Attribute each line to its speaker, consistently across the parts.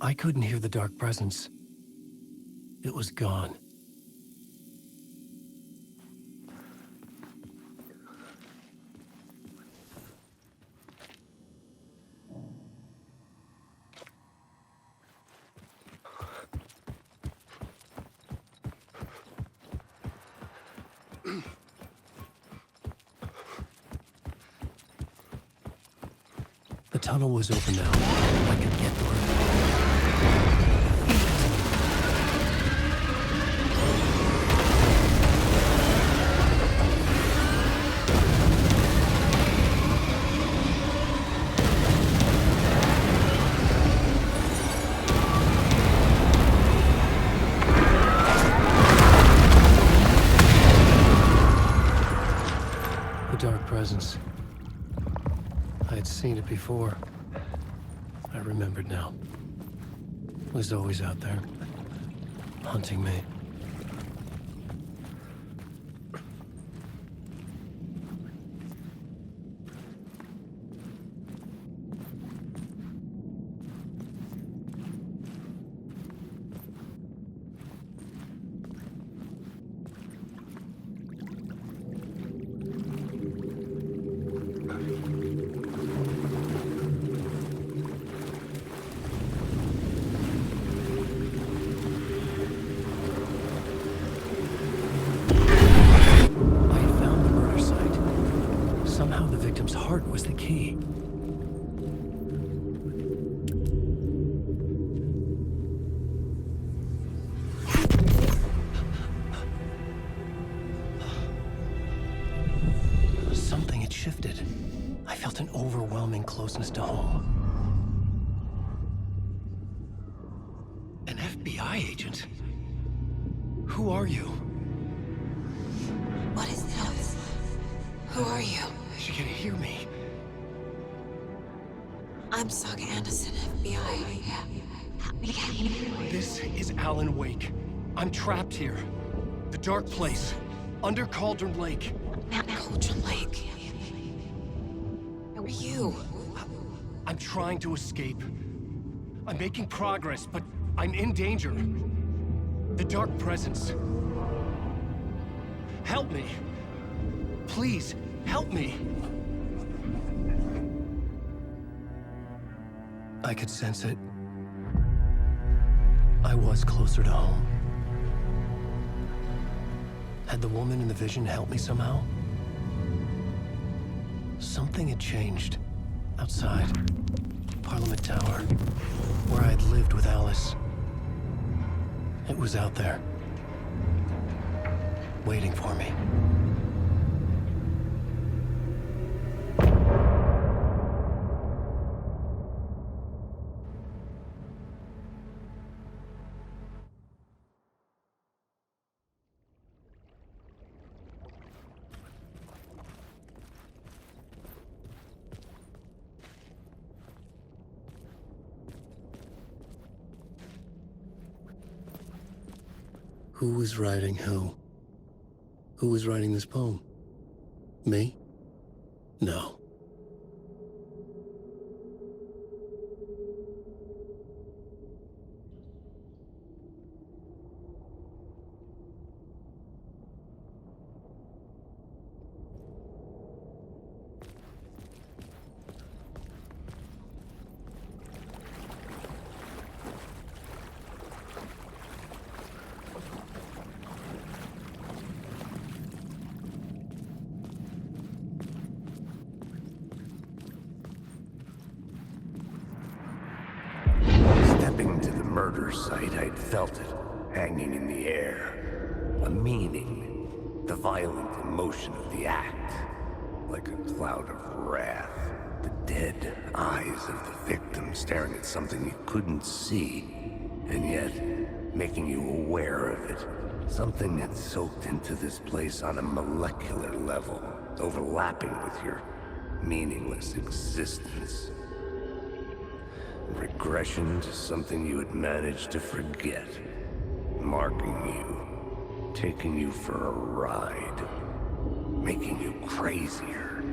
Speaker 1: I couldn't hear the dark presence. It was gone. The tunnel was open now. I could get through. The dark presence. I had seen it before. I remembered now. It was always out there, hunting me. Somehow the victim's heart was the key. Something had shifted. I felt an overwhelming closeness to home. An FBI agent? Who are you?
Speaker 2: What is this? Who are you?
Speaker 1: She can hear me.
Speaker 2: I'm Saga Anderson, FBI.
Speaker 1: This is Alan Wake. I'm trapped here. The dark place. Under Cauldron Lake.
Speaker 2: Cauldron Lake. Who are you?
Speaker 1: I'm trying to escape. I'm making progress, but I'm in danger. The dark presence. Help me. Please, help me. I could sense it. I was closer to home. Had the woman in the vision helped me somehow? Something had changed. Outside. Parliament Tower. Where I had lived with Alice. It was out there. Waiting for me. Who was writing who? Who was writing this poem? Me? No.
Speaker 3: Stepping to the murder site, I'd felt it, hanging in the air. A meaning, the violent emotion of the act. Like a cloud of wrath. The dead eyes of the victim staring at something you couldn't see, and yet making you aware of it. Something that soaked into this place on a molecular level, overlapping with your meaningless existence. Regression to something you had managed to forget. Marking you. Taking you for a ride. Making you crazier.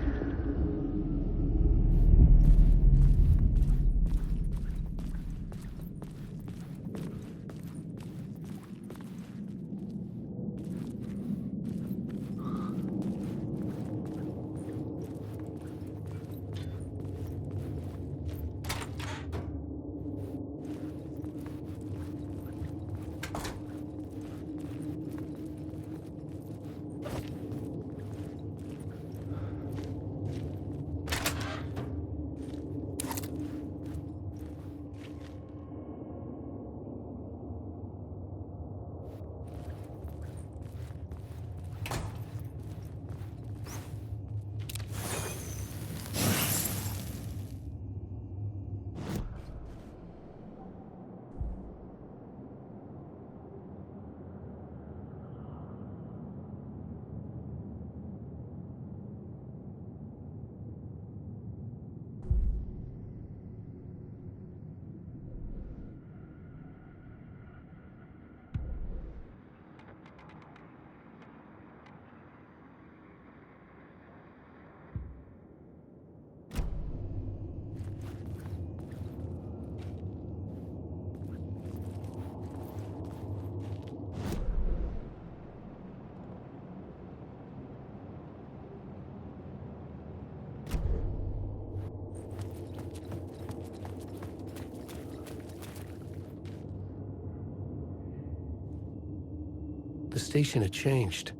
Speaker 1: The station had changed.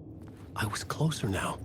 Speaker 1: I was closer now.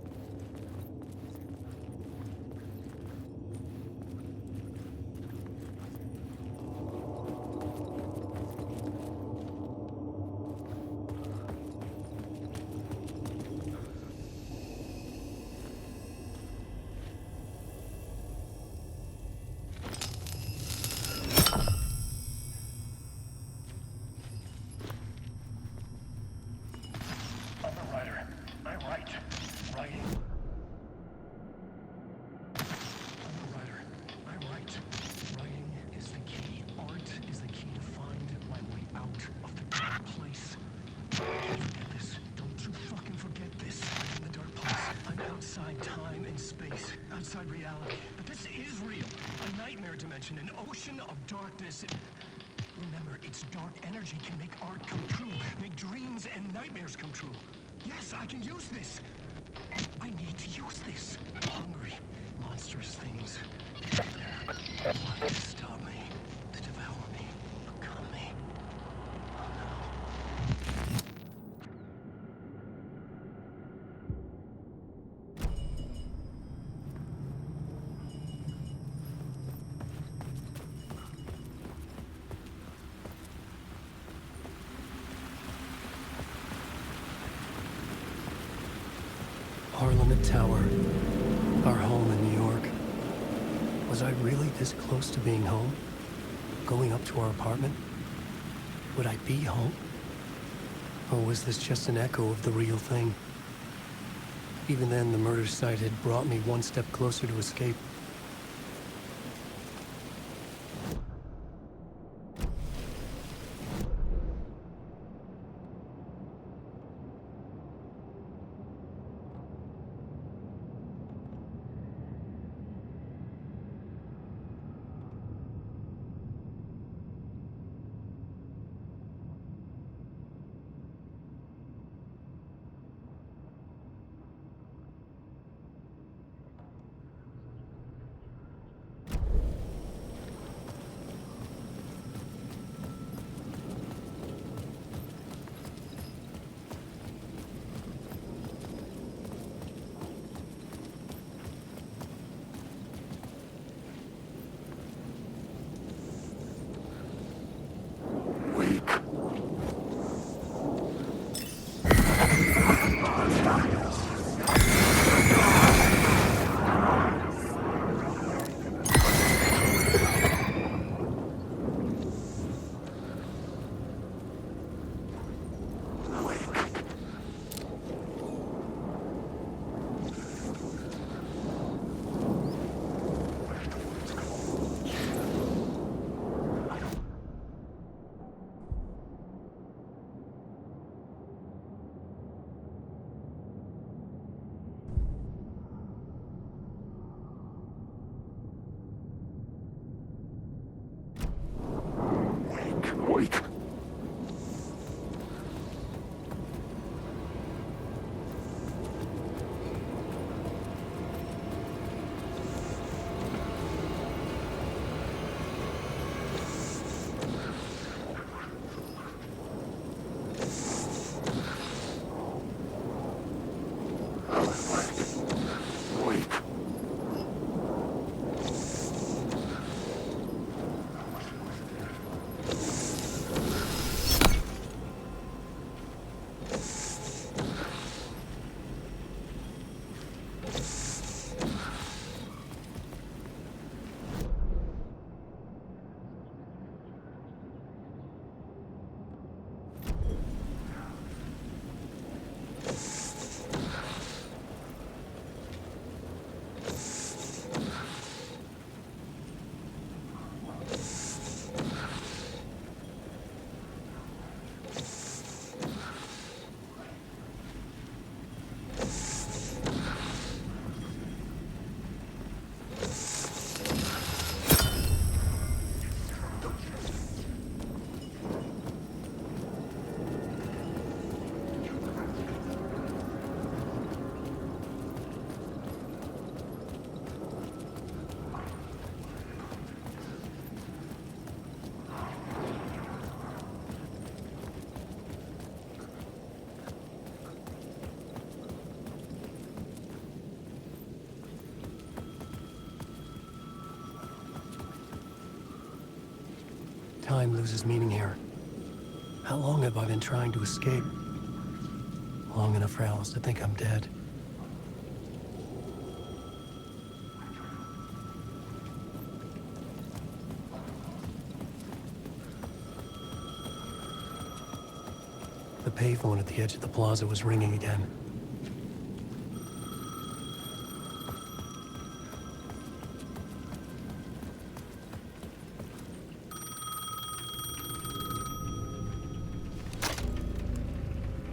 Speaker 4: Outside reality. But this is real. A nightmare dimension, an ocean of darkness. Remember, its dark energy can make art come true, make dreams and nightmares come true. Yes, I can use this. I need to use this. Hungry, monstrous things. They're wanting to stop me, to devour me, become me. Oh no.
Speaker 1: Parliament Tower, our home in New York. Was I really this close to being home? Going up to our apartment? Would I be home? Or was this just an echo of the real thing? Even then, the murder site had brought me one step closer to escape. time loses meaning here. How long have I been trying to escape? Long enough for Alice to think I'm dead. The payphone at the edge of the plaza was ringing again.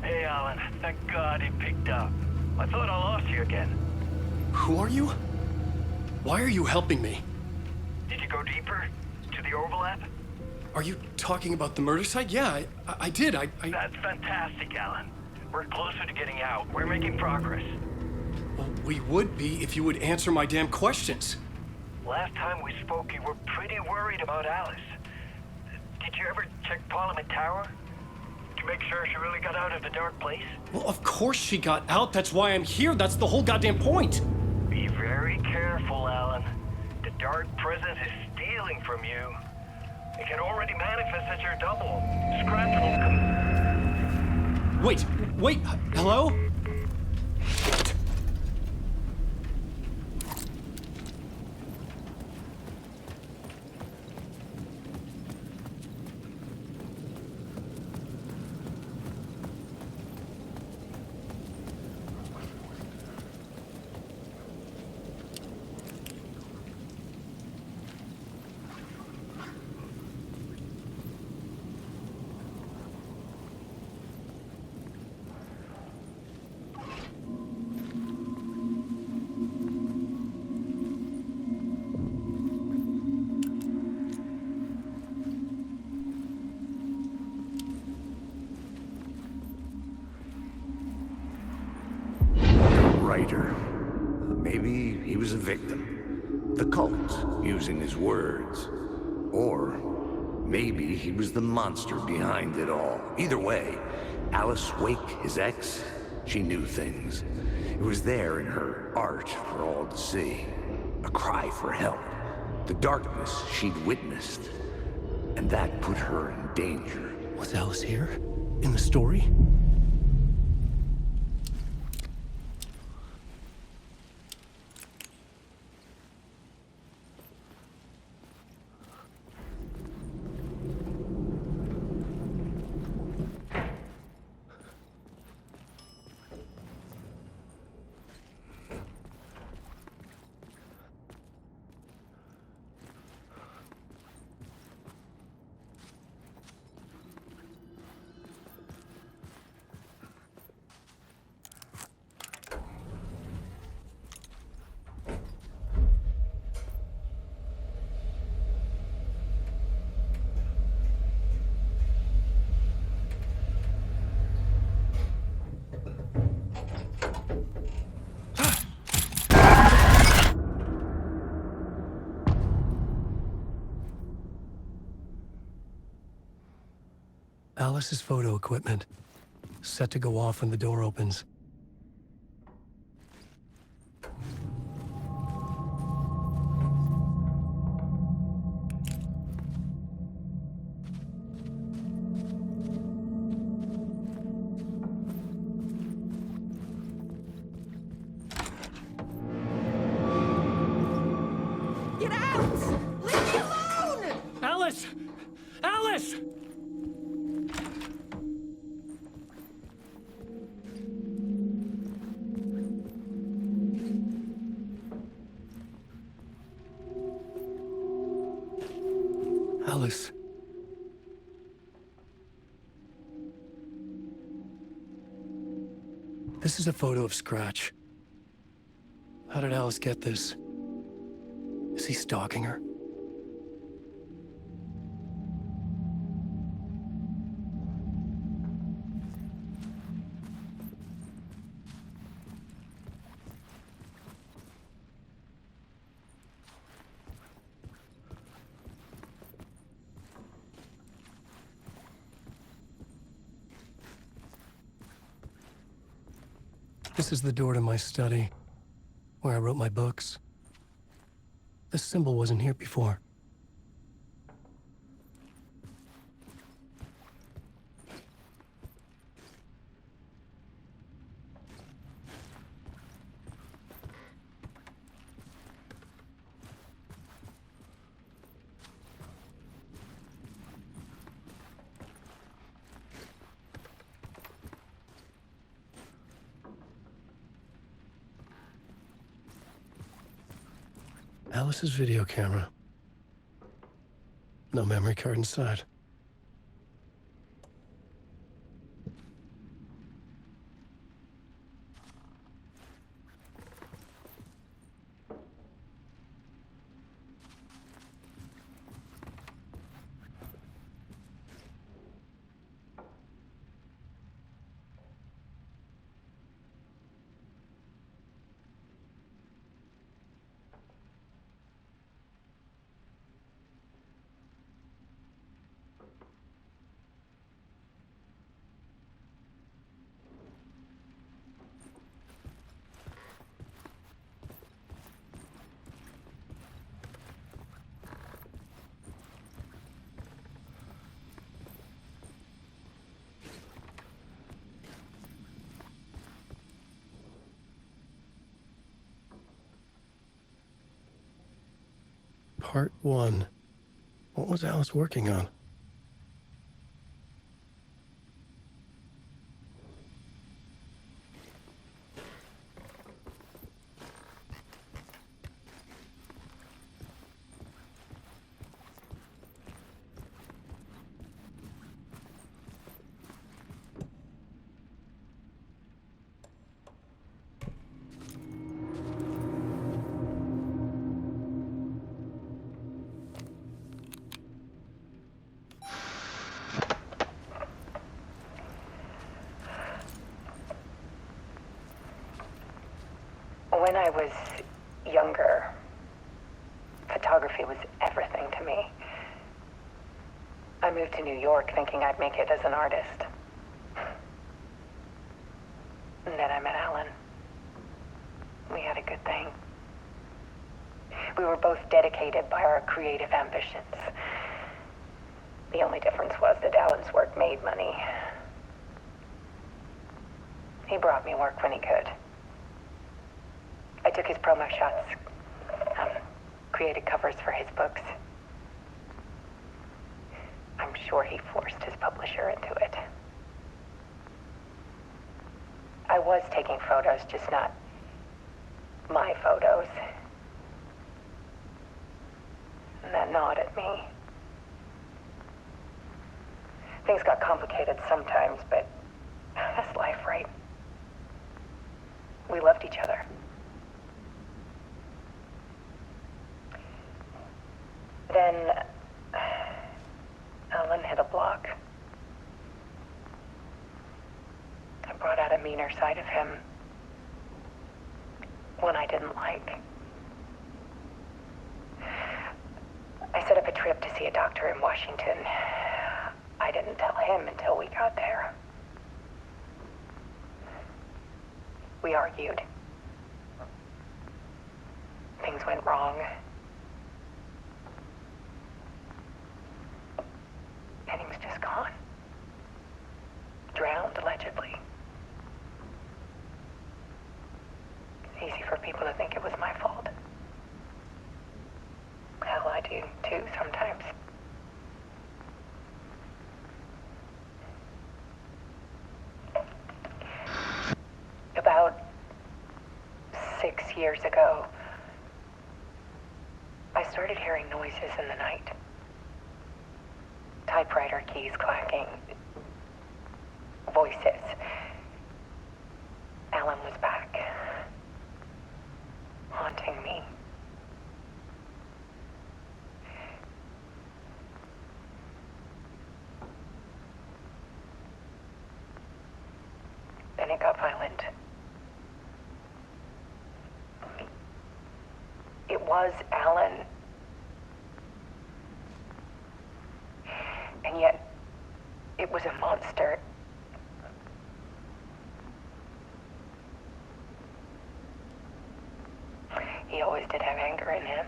Speaker 5: Hey, Alan. Thank God he picked up. I thought I lost you again.
Speaker 1: Who are you? Why are you helping me?
Speaker 5: Did you go deeper? To the overlap?
Speaker 1: Are you talking about the murder site? Yeah, I did. I...
Speaker 5: That's fantastic, Alan. We're closer to getting out. We're making progress.
Speaker 1: Well, we would be if you would answer my damn questions.
Speaker 5: Last time we spoke, you were pretty worried about Alice. Did you ever check Parliament Tower? To make sure she really got out of the dark place?
Speaker 1: Well, of course she got out. That's why I'm here. That's the whole goddamn point.
Speaker 5: Be very careful, Alan. The dark presence is stealing from you. It can already manifest as your double. Scratch will come.
Speaker 1: Wait, hello?
Speaker 3: Writer. Maybe he was a victim. The cult, using his words. Or maybe he was the monster behind it all. Either way, Alice Wake, his ex, she knew things. It was there in her art for all to see. A cry for help. The darkness she'd witnessed. And that put her in danger.
Speaker 1: Was Alice here? In the story? Alice's photo equipment. Set to go off when the door opens.
Speaker 6: Get out! Leave me alone!
Speaker 1: Alice! Alice! Alice. This is a photo of Scratch. How did Alice get this? Is he stalking her? This is the door to my study, where I wrote my books. This symbol wasn't here before. Alice's video camera. No memory card inside. Part 1. What was Alice working on?
Speaker 7: When I was younger, photography was everything to me. I moved to New York thinking I'd make it as an artist. And then I met Alan. We had a good thing. We were both dedicated by our creative ambitions. The only difference was that Alan's work made money. He brought me work when he could. I took his promo shots, created covers for his books. I'm sure he forced his publisher into it. I was taking photos, just not my photos. And that gnawed at me. Things got complicated sometimes, but that's life, right? We loved each other. Then Alan hit a block. I brought out a meaner side of him, one I didn't like. I set up a trip to see a doctor in Washington. I didn't tell him until we got there. We argued. Things went wrong. And he was just gone. Drowned, allegedly. It's easy for people to think it was my fault. Hell, I do too, sometimes. About 6 years ago, I started hearing noises in the night. Typewriter keys clacking. Voices. Alan was back. Haunting me. Then it got violent. It was Alan. And yet, it was a monster. He always did have anger in him.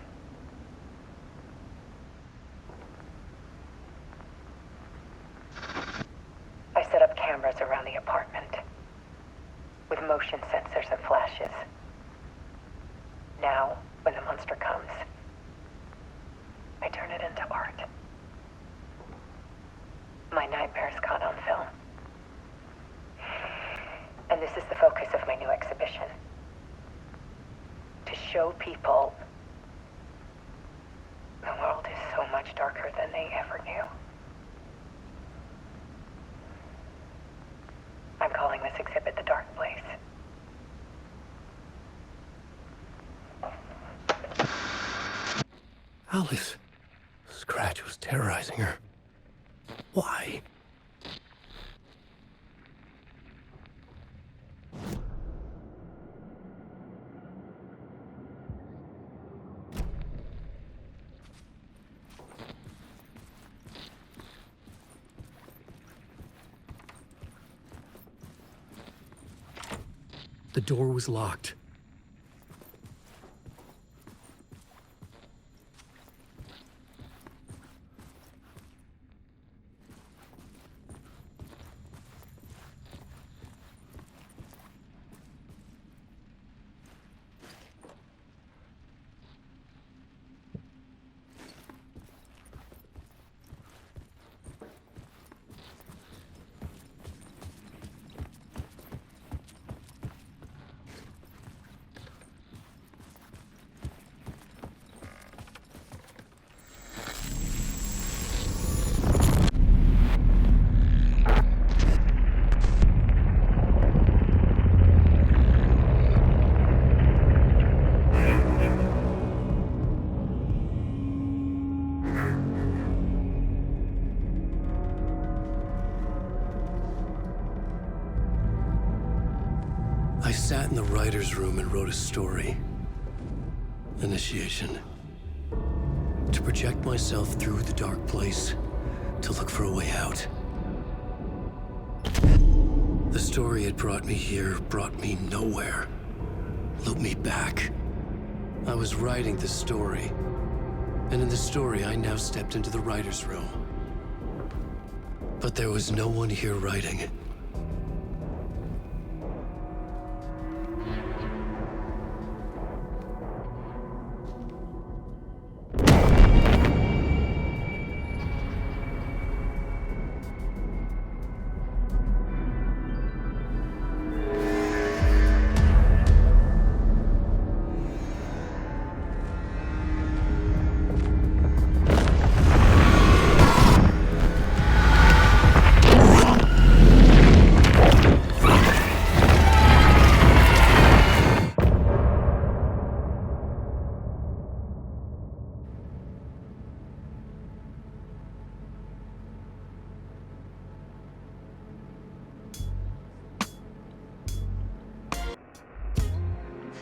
Speaker 7: I set up cameras around the apartment with motion sensors and flashes. Now, when the monster comes, I turn it into art. My nightmares caught on film. And this is the focus of my new exhibition. To show people so much darker than they ever knew. I'm calling this exhibit The Dark Place.
Speaker 1: Alice. Scratch was terrorizing her. Why? The door was locked. I sat in the writer's room and wrote a story. Initiation. To project myself through the dark place, to look for a way out. The story had brought me here, brought me nowhere. Looped me back. I was writing the story. And in the story, I now stepped into the writer's room. But there was no one here writing it.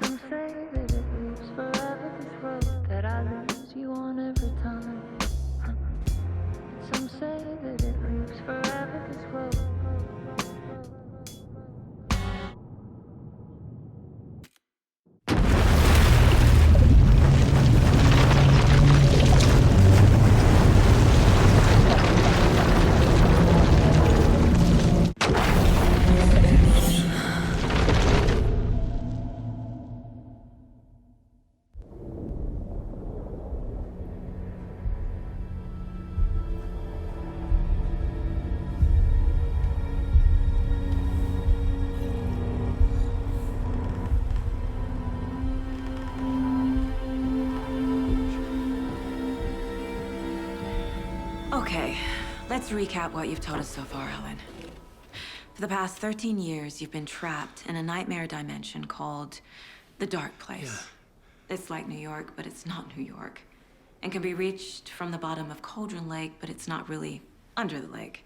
Speaker 8: Some say that it leaves forever this road that I lose you on every time. Some say that it leaves forever this road.
Speaker 2: Okay, let's recap what you've told us so far, Alan. For the past 13 years, you've been trapped in a nightmare dimension called the Dark Place.
Speaker 1: Yeah.
Speaker 2: It's like New York, but it's not New York. And can be reached from the bottom of Cauldron Lake, but it's not really under the lake.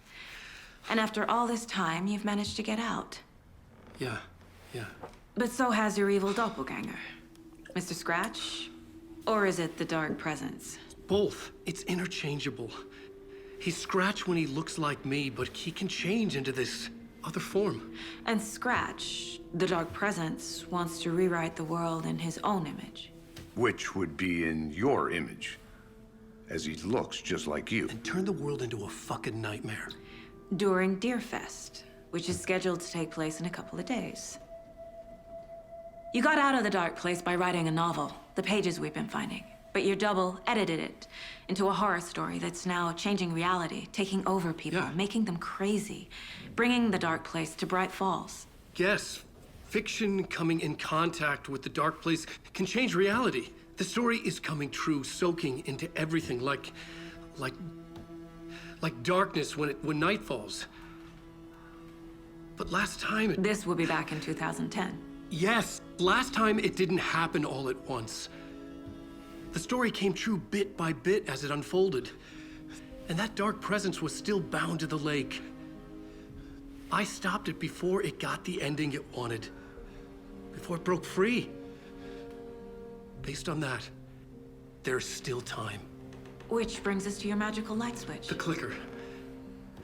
Speaker 2: And after all this time, you've managed to get out.
Speaker 1: Yeah.
Speaker 2: But so has your evil doppelganger. Mr. Scratch? Or is it the Dark Presence?
Speaker 1: Both. It's interchangeable. He's Scratch when he looks like me, but he can change into this other form.
Speaker 2: And Scratch, the Dark Presence, wants to rewrite the world in his own image.
Speaker 3: Which would be in your image, as he looks just like you.
Speaker 1: And turn the world into a fucking nightmare.
Speaker 2: During Deerfest, which is scheduled to take place in a couple of days. You got out of the Dark Place by writing a novel, the pages we've been finding. But your double edited it into a horror story that's now changing reality, taking over people,
Speaker 1: Yeah.
Speaker 2: making them crazy, bringing the Dark Place to Bright Falls.
Speaker 1: Yes, fiction coming in contact with the dark place can change reality. The story is coming true, soaking into everything like darkness when night falls. But last time
Speaker 2: This will be back in 2010.
Speaker 1: Yes, last time it didn't happen all at once. The story came true bit by bit as it unfolded. And that dark presence was still bound to the lake. I stopped it before it got the ending it wanted. Before it broke free. Based on that, there's still time.
Speaker 2: Which brings us to your magical light switch.
Speaker 1: The clicker.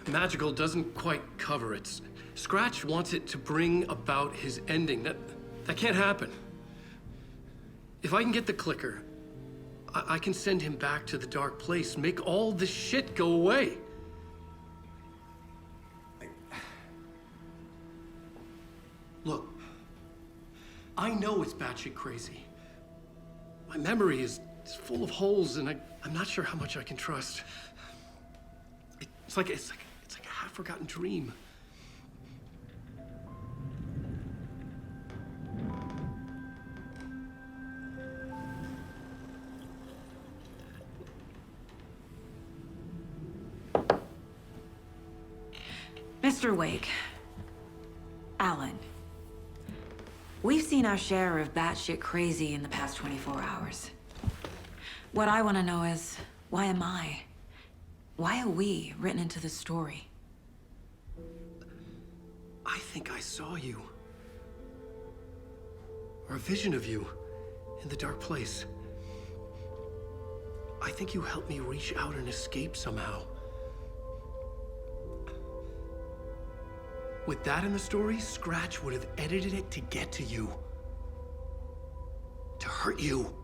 Speaker 1: Magical doesn't quite cover it. Scratch wants it to bring about his ending. That can't happen. If I can get the clicker, I can send him back to the dark place, make all this shit go away. Look, I know it's batshit crazy. My memory is full of holes, and I'm not sure how much I can trust. It's like a half-forgotten dream.
Speaker 2: Mr. Wake. Alan. We've seen our share of batshit crazy in the past 24 hours. What I want to know is, why am I? Why are we written into the story?
Speaker 1: I think I saw you. Or a vision of you in the dark place. I think you helped me reach out and escape somehow. With that in the story, Scratch would have edited it to get to you. To hurt you.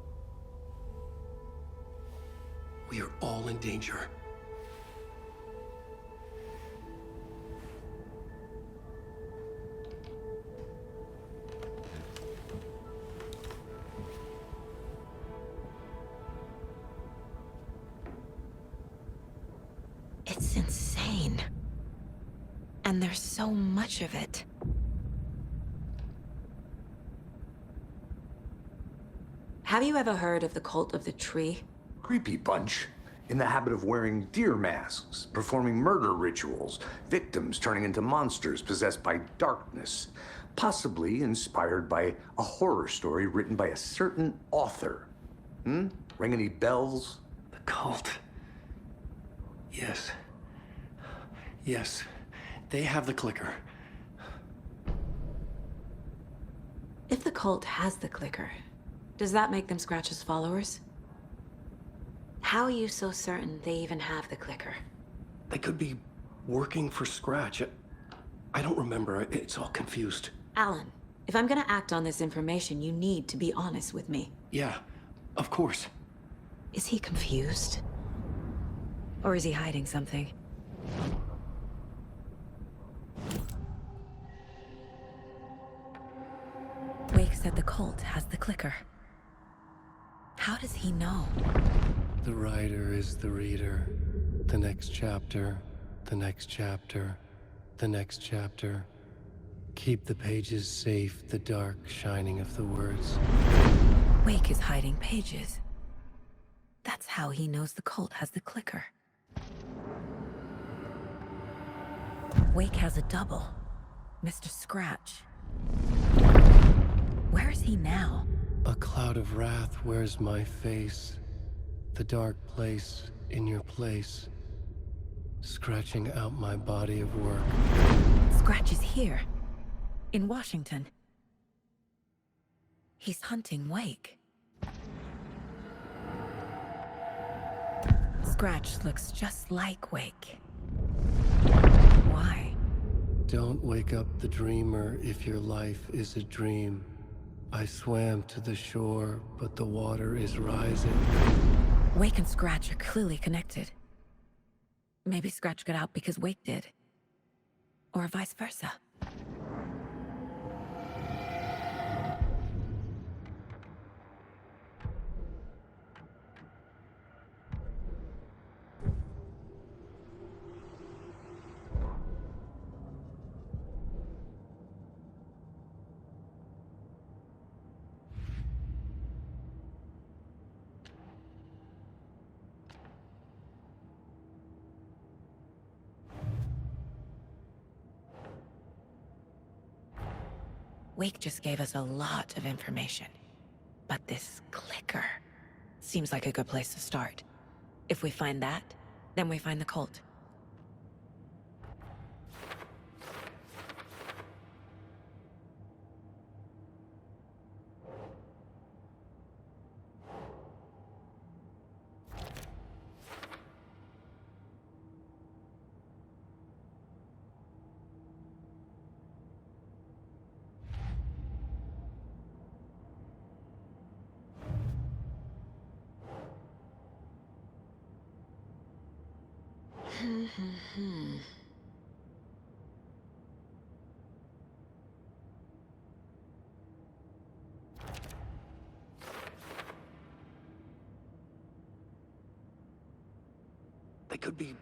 Speaker 1: We are all in danger.
Speaker 2: It's insane. And there's so much of it. Have you ever heard of the Cult of the Tree?
Speaker 3: Creepy bunch. In the habit of wearing deer masks, performing murder rituals, victims turning into monsters possessed by darkness. Possibly inspired by a horror story written by a certain author. Ring any bells?
Speaker 1: The cult. Yes. Yes. They have the clicker.
Speaker 2: If the cult has the clicker, does that make them Scratch's followers? How are you so certain they even have the clicker?
Speaker 1: They could be working for Scratch. I don't remember. It's all confused.
Speaker 2: Alan, if I'm gonna act on this information, you need to be honest with me.
Speaker 1: Yeah, of course.
Speaker 2: Is he confused? Or is he hiding something? Wake said the cult has the clicker. How does he know?
Speaker 1: The writer is the reader. The next chapter, the next chapter, the next chapter. Keep the pages safe, the dark shining of the words.
Speaker 2: Wake is hiding pages. That's how he knows the cult has the clicker. Wake has a double. Mr. Scratch. Where is he now?
Speaker 1: A cloud of wrath wears my face. The dark place in your place. Scratching out my body of work.
Speaker 2: Scratch is here. In Washington. He's hunting Wake. Scratch looks just like Wake. Why?
Speaker 1: Don't wake up the dreamer if your life is a dream. I swam to the shore, but the water is rising.
Speaker 2: Wake and Scratch are clearly connected. Maybe Scratch got out because Wake did. Or vice versa. Wake just gave us a lot of information. But this clicker seems like a good place to start. If we find that, then we find the cult.
Speaker 1: They could be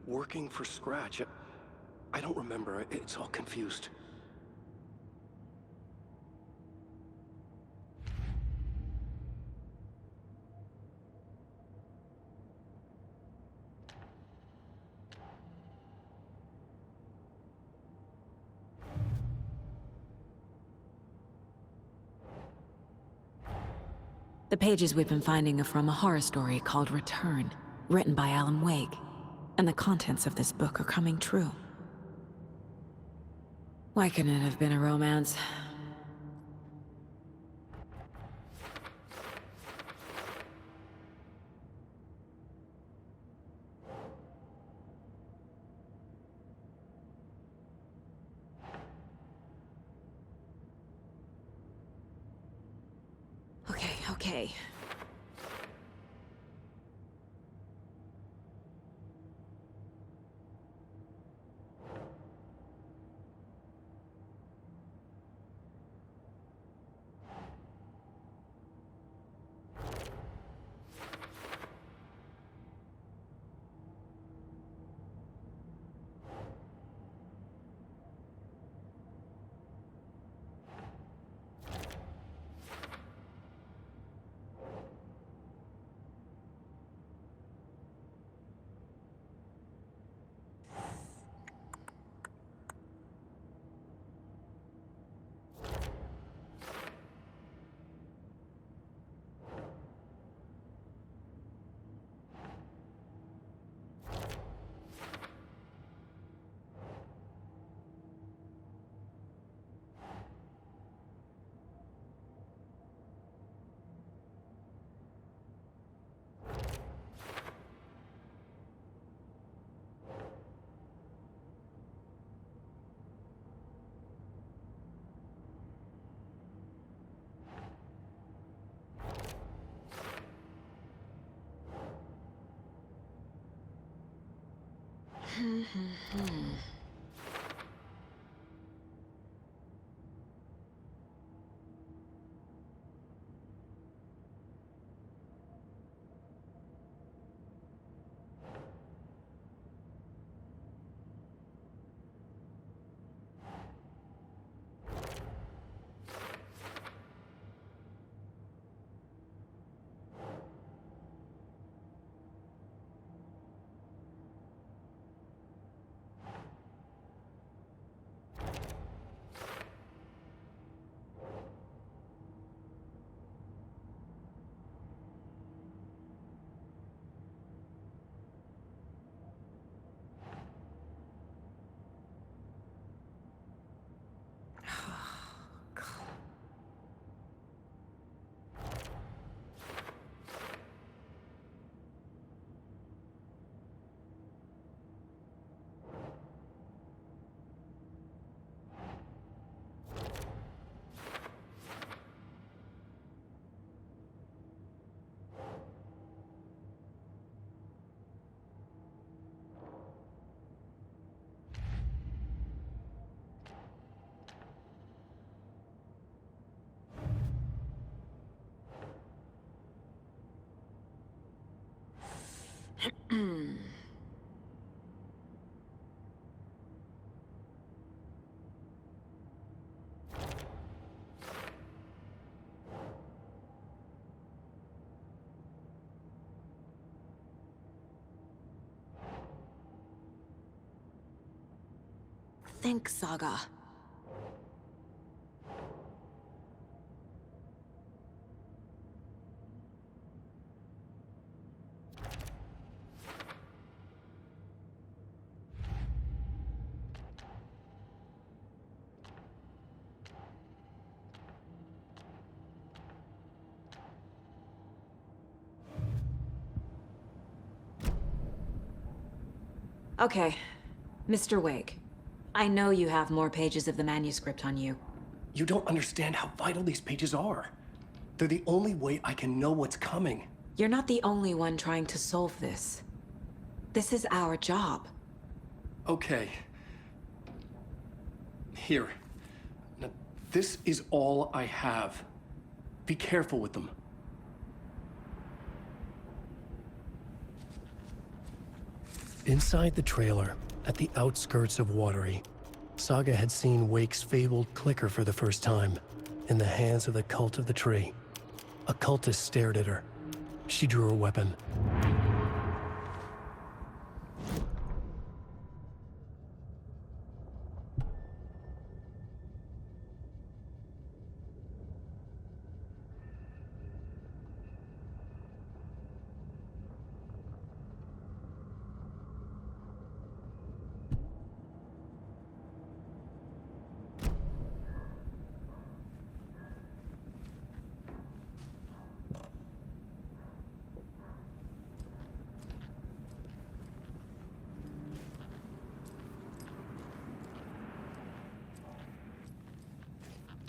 Speaker 1: working for Scratch. I don't remember. It's all confused.
Speaker 2: The pages we've been finding are from a horror story called Return, written by Alan Wake. And the contents of this book are coming true. Why couldn't it have been a romance? Okay. Think, Saga. Okay, Mr. Wake. I know you have more pages of the manuscript on you.
Speaker 1: You don't understand how vital these pages are. They're the only way I can know what's coming.
Speaker 2: You're not the only one trying to solve this. This is our job.
Speaker 1: Okay. Here. Now, this is all I have. Be careful with them. Inside the trailer, at the outskirts of Watery, Saga had seen Wake's fabled clicker for the first time, in the hands of the Cult of the Tree. A cultist stared at her. She drew her weapon.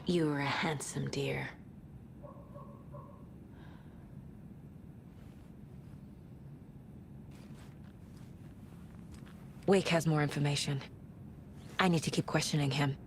Speaker 2: You were a handsome deer. Wake has more information. I need to keep questioning him.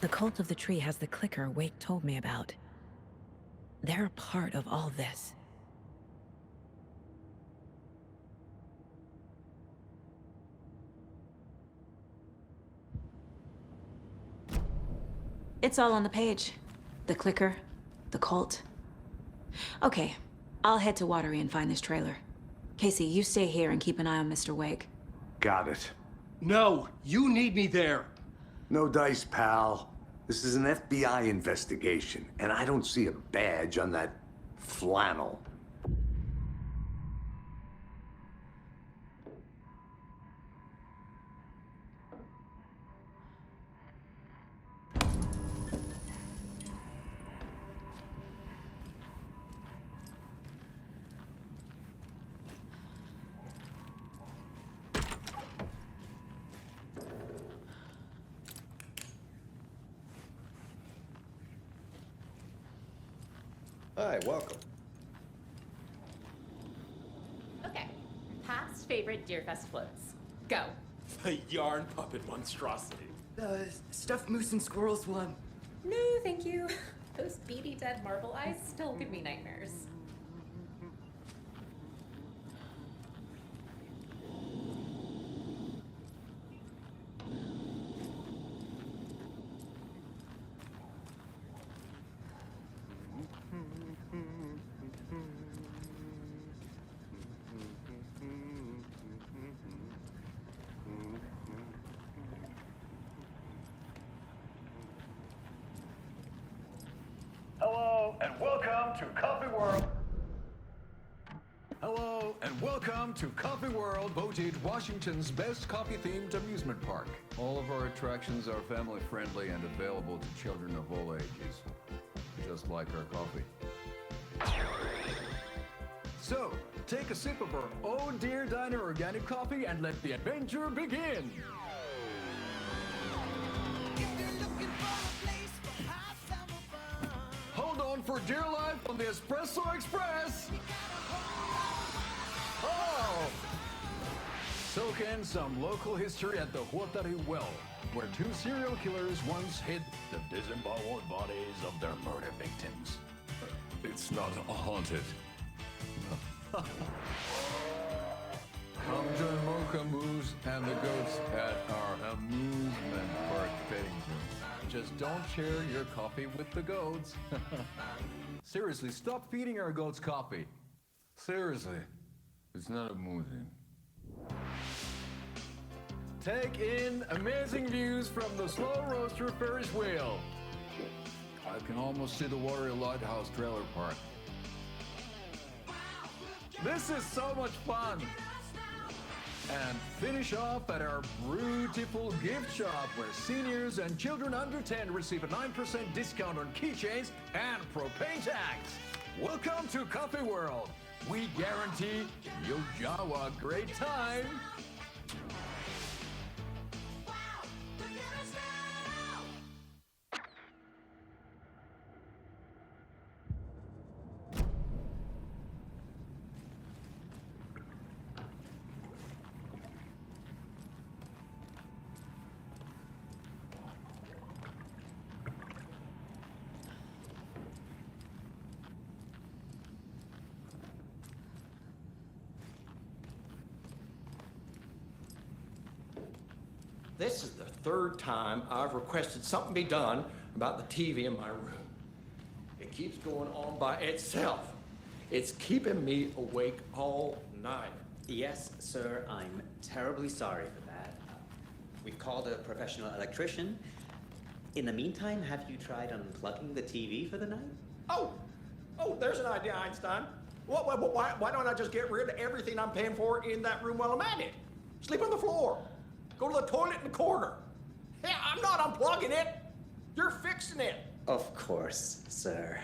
Speaker 2: The Cult of the Tree has the clicker Wake told me about. They're a part of all this. It's all on the page. The clicker, the cult. Okay, I'll head to Watery and find this trailer. Casey, you stay here and keep an eye on Mr. Wake.
Speaker 3: Got it.
Speaker 1: No, you need me there.
Speaker 3: No dice, pal. This is an FBI investigation, and I don't see a badge on that flannel.
Speaker 9: Hi, welcome.
Speaker 10: Okay, Pat's favorite Deerfest floats. Go.
Speaker 11: The yarn puppet monstrosity.
Speaker 6: The stuffed moose and squirrels one.
Speaker 10: No, thank you. Those beady dead marble eyes still give me nightmares.
Speaker 12: Hello and welcome to Coffee World. Hello and welcome to Coffee World, voted Washington's best coffee-themed amusement park. All of our attractions are family-friendly and available to children of all ages, just like our coffee. So, take a sip of our Oh Dear Diner organic coffee and let the adventure begin. Hold on for dear life on the Espresso Express. Oh! Soak in some local history at the Huatari Well, where two serial killers once hid the disemboweled bodies of their murder victims. It's not haunted. Come join Mocha Moose and the goats at our amusement park petting zoo. Just don't share your coffee with the goats. Seriously, stop feeding our goats coffee. Seriously, it's not amusing. Take in amazing views from the Slow Roaster Ferris wheel. I can almost see the Watery Lighthouse trailer park. This is so much fun. And finish off at our beautiful gift shop where seniors and children under 10 receive a 9% discount on keychains and propane tanks. Welcome to Coffee World. We guarantee you'll have a great time.
Speaker 9: This is the third time I've requested something be done about the TV in my room. It keeps going on by itself. It's keeping me awake all night.
Speaker 13: Yes, sir, I'm terribly sorry for that. We've called a professional electrician. In the meantime, have you tried unplugging the TV for the night?
Speaker 9: Oh, there's an idea, Einstein. Why don't I just get rid of everything I'm paying for in that room while I'm at it? Sleep on the floor. Go to the toilet in the corner. Hey, I'm not unplugging it. You're fixing it.
Speaker 13: Of course, sir.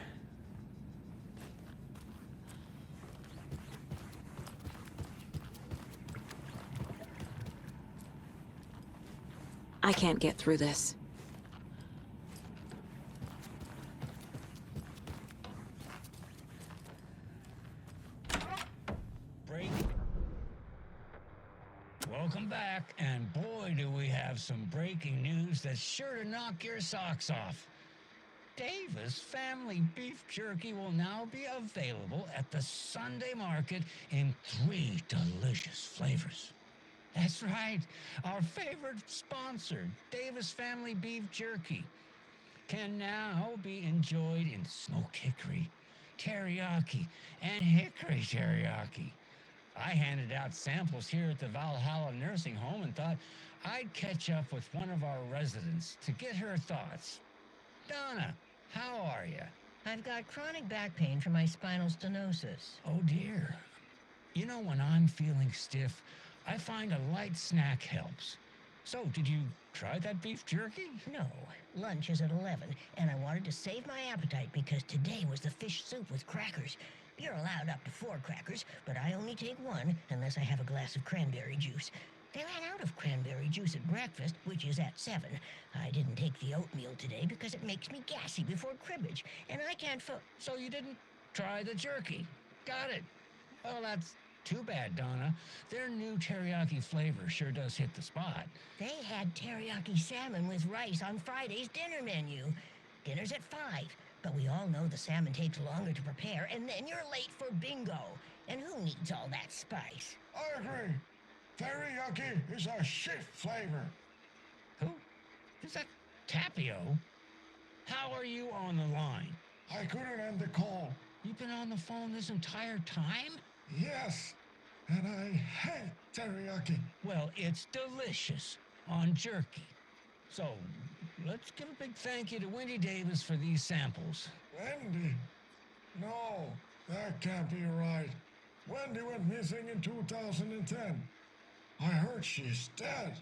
Speaker 2: I can't get through this.
Speaker 14: Break. Welcome back, and boy do we have some breaking news that's sure to knock your socks off. Davis Family Beef Jerky will now be available at the Sunday market in 3 delicious flavors. That's right, our favorite sponsor, Davis Family Beef Jerky, can now be enjoyed in smoked hickory, teriyaki, and hickory teriyaki. I handed out samples here at the Valhalla Nursing Home and thought I'd catch up with one of our residents to get her thoughts. Donna, how are you?
Speaker 15: I've got chronic back pain from my spinal stenosis.
Speaker 14: Oh dear. You know, when I'm feeling stiff, I find a light snack helps. So, did you try that beef jerky?
Speaker 15: No. Lunch is at 11, and I wanted to save my appetite because today was the fish soup with crackers. You're allowed up to 4 crackers, but I only take 1 unless I have a glass of cranberry juice. They ran out of cranberry juice at breakfast, which is at 7. I didn't take the oatmeal today because it makes me gassy before cribbage, and I can't
Speaker 14: So you didn't try the jerky. Got it. Well, that's too bad, Donna. Their new teriyaki flavor sure does hit the spot.
Speaker 15: They had teriyaki salmon with rice on Friday's dinner menu. Dinner's at 5, but we all know the salmon takes longer to prepare, and then you're late for bingo. And who needs all that spice?
Speaker 16: I agree. Teriyaki is a shit flavor.
Speaker 14: Who? Is that Tapio? How are you on the line?
Speaker 16: I couldn't end the call.
Speaker 14: You've been on the phone this entire time?
Speaker 16: Yes, and I hate teriyaki.
Speaker 14: Well, it's delicious on jerky. So, let's give a big thank you to Wendy Davis for these samples.
Speaker 16: Wendy? No, that can't be right. Wendy went missing in 2010. I heard she's dead.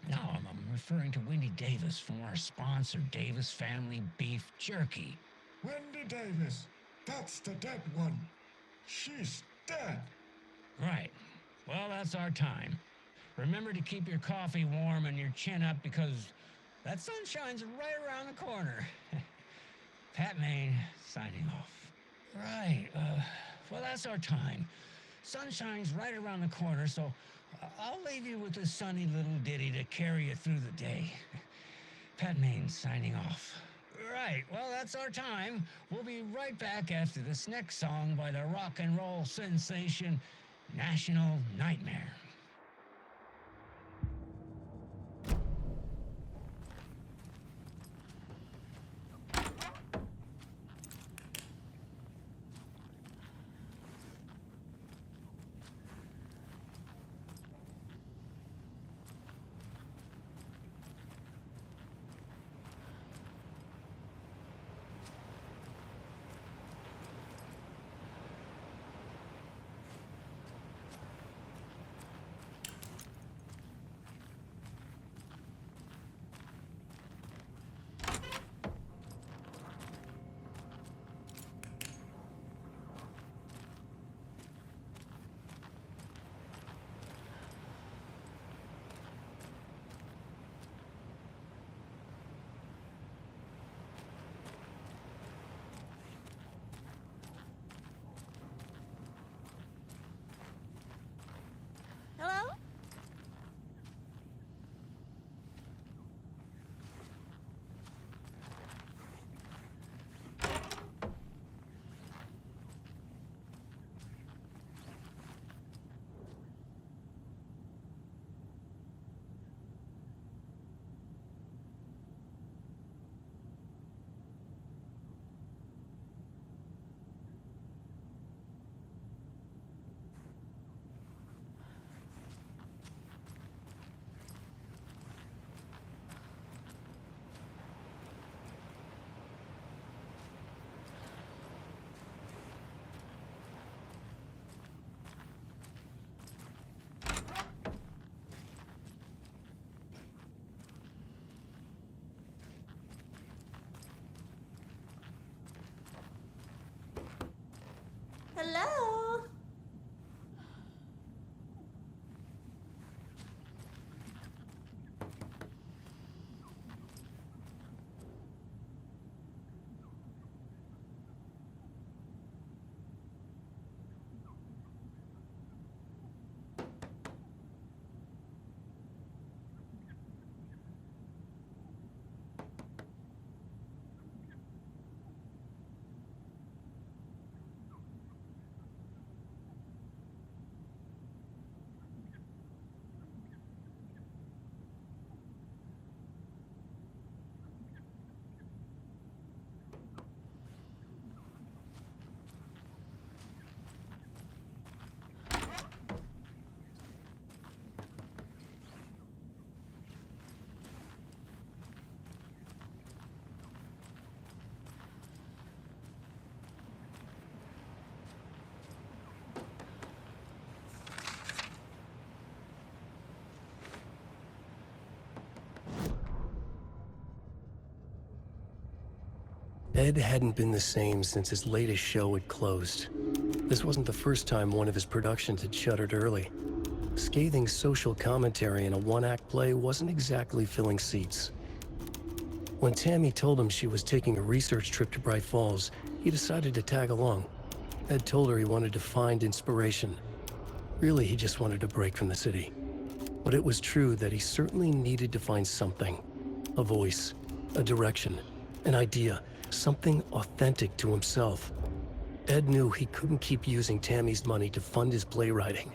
Speaker 14: No, I'm referring to Wendy Davis from our sponsor, Davis Family Beef Jerky.
Speaker 16: Wendy Davis. That's the dead one. She's dead.
Speaker 14: Right. Well, that's our time. Remember to keep your coffee warm and your chin up because that sunshine's right around the corner. Pat Maine, signing off. Right. Well, that's our time. Sunshine's right around the corner, so I'll leave you with this sunny little ditty to carry you through the day. Pat Maine, signing off. Right, well, that's our time. We'll be right back after this next song by the rock and roll sensation, National Nightmare.
Speaker 15: Hello?
Speaker 17: Hello?
Speaker 1: Ed hadn't been the same since his latest show had closed. This wasn't the first time one of his productions had shuttered early. Scathing social commentary in a one-act play wasn't exactly filling seats. When Tammy told him she was taking a research trip to Bright Falls, he decided to tag along. Ed told her he wanted to find inspiration. Really, he just wanted a break from the city. But it was true that he certainly needed to find something. A voice, a direction, an idea, something authentic to himself. Ed knew he couldn't keep using Tammy's money to fund his playwriting.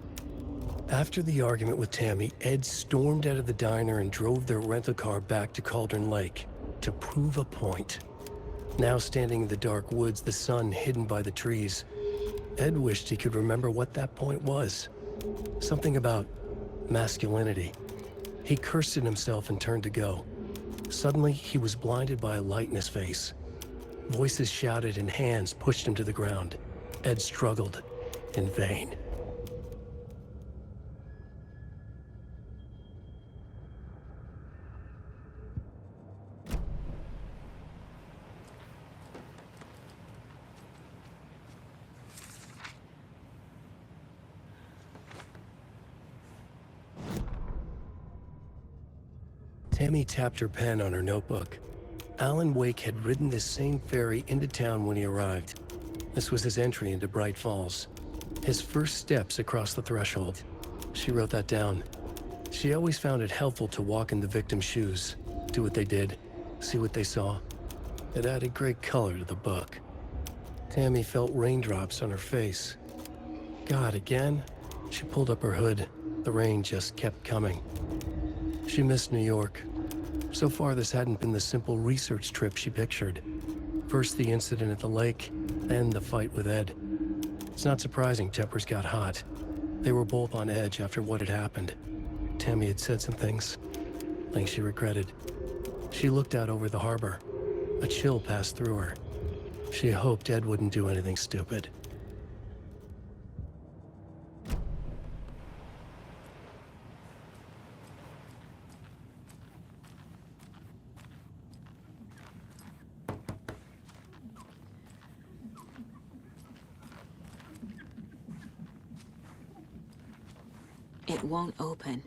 Speaker 1: After the argument with Tammy, Ed stormed out of the diner and drove their rental car back to Cauldron Lake to prove a point. Now standing in the dark woods, the sun hidden by the trees, Ed wished he could remember what that point was. Something about masculinity. He cursed at himself and turned to go. Suddenly, he was blinded by a light in his face. Voices shouted and hands pushed him to the ground. Ed struggled in vain. Tammy tapped her pen on her notebook. Alan Wake had ridden this same ferry into town when he arrived. This was his entry into Bright Falls. His first steps across the threshold. She wrote that down. She always found it helpful to walk in the victim's shoes, do what they did, see what they saw. It added great color to the book. Tammy felt raindrops on her face. God, again? She pulled up her hood. The rain just kept coming. She missed New York. So far, this hadn't been the simple research trip she pictured. First the incident at the lake, then the fight with Ed. It's not surprising tempers got hot. They were both on edge after what had happened. Tammy had said some things she regretted. She looked out over the harbor. A chill passed through her. She hoped Ed wouldn't do anything stupid.
Speaker 2: It won't open.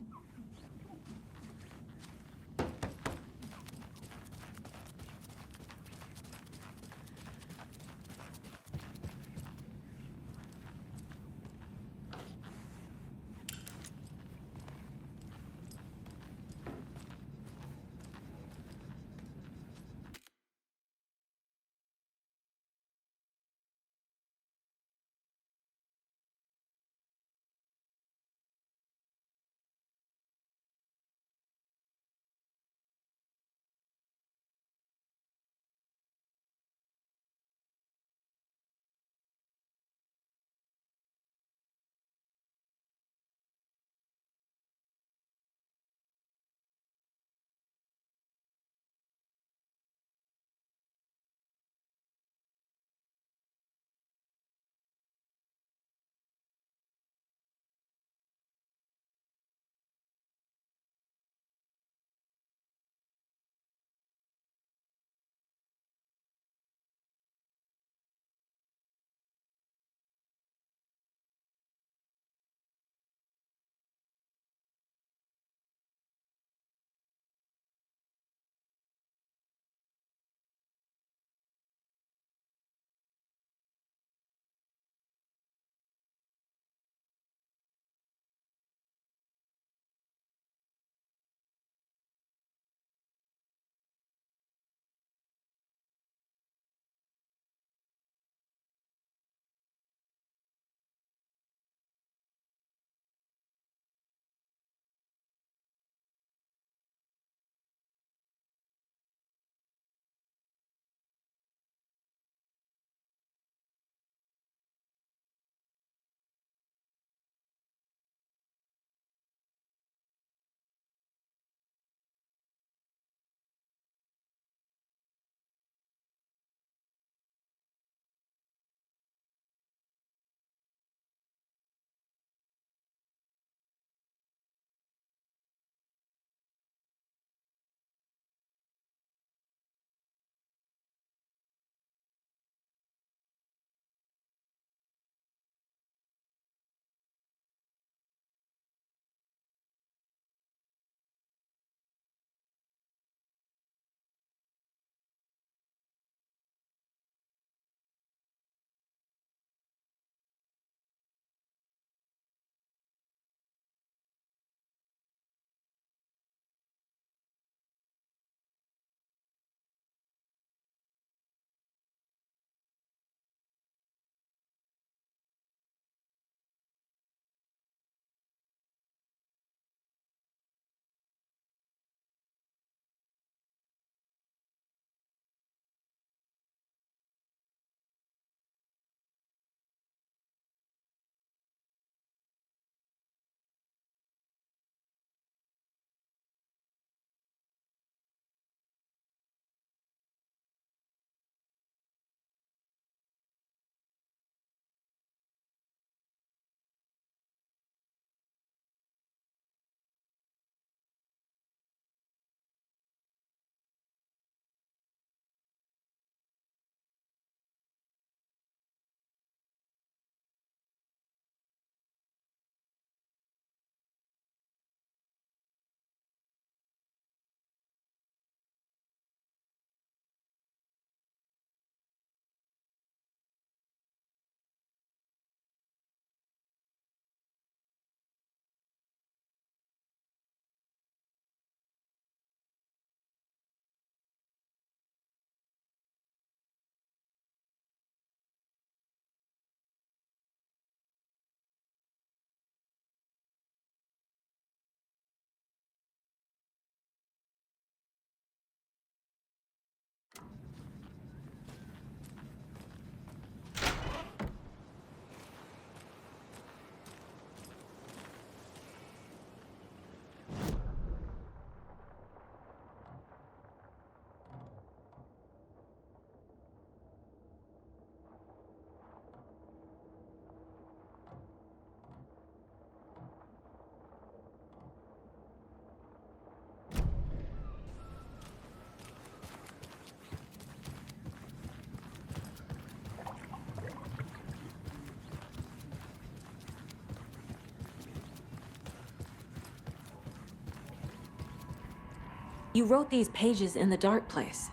Speaker 2: You wrote these pages in the dark place.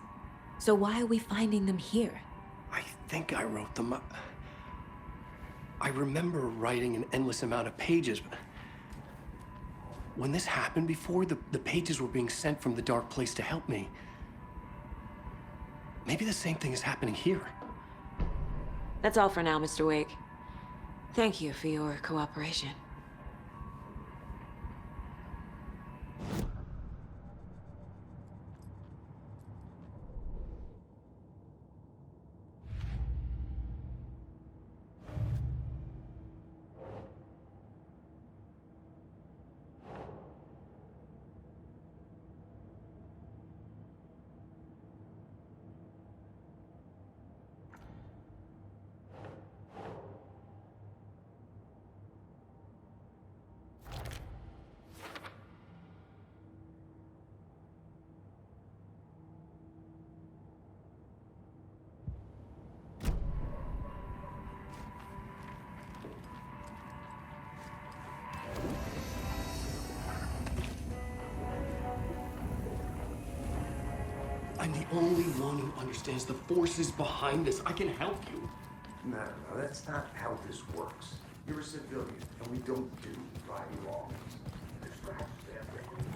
Speaker 2: So why are we finding them here?
Speaker 1: I think I wrote them. I remember writing an endless amount of pages, but when this happened before, the pages were being sent from the dark place to help me. Maybe the same thing is happening here.
Speaker 2: That's all for now, Mr. Wake. Thank you for your cooperation.
Speaker 1: I'm the only one who understands the forces behind this. I can help you.
Speaker 3: No, that's not how this works. You're a civilian, and we don't do right and wrong. There's scratches everywhere.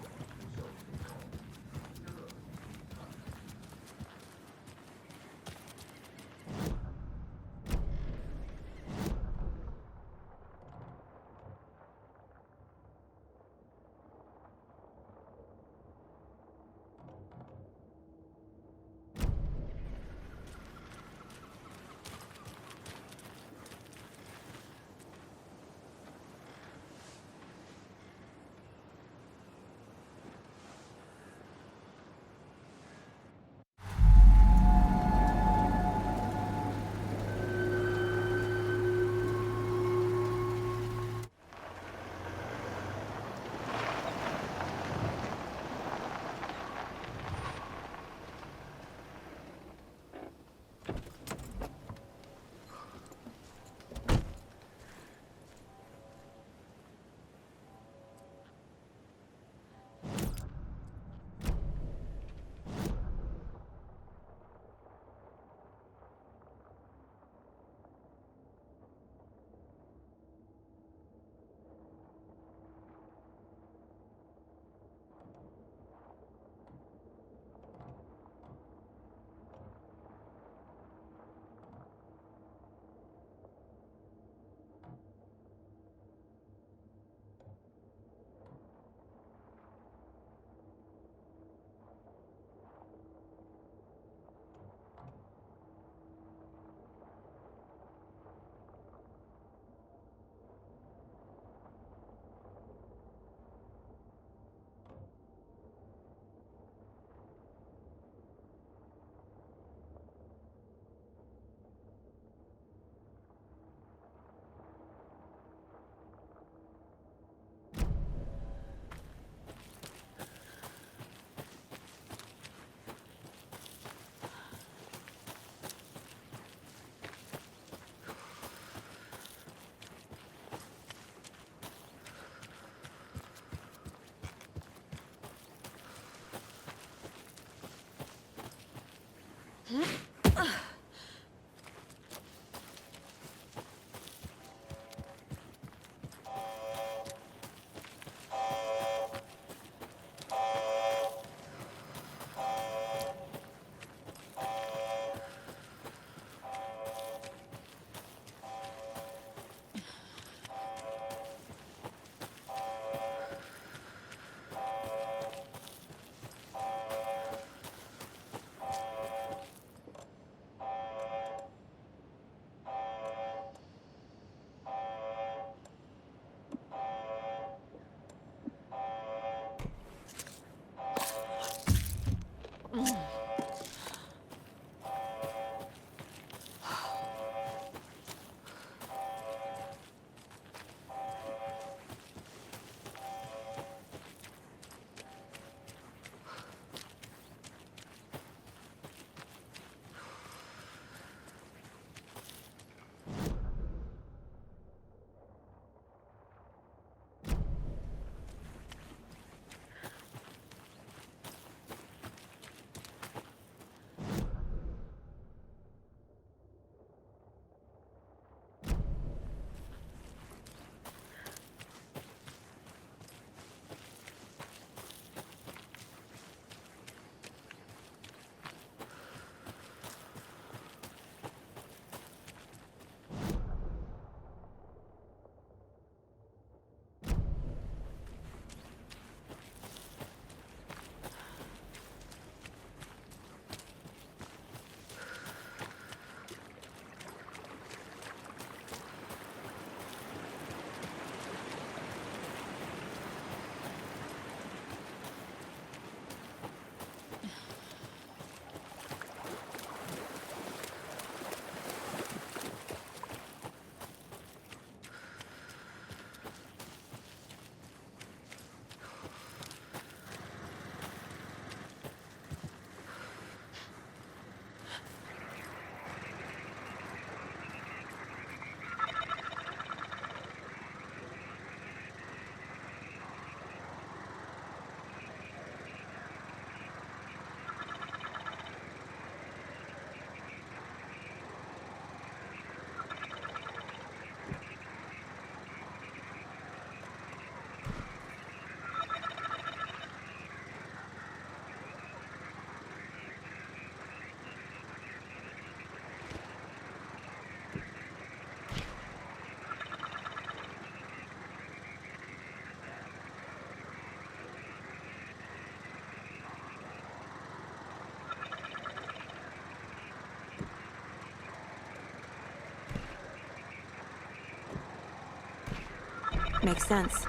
Speaker 2: Makes sense.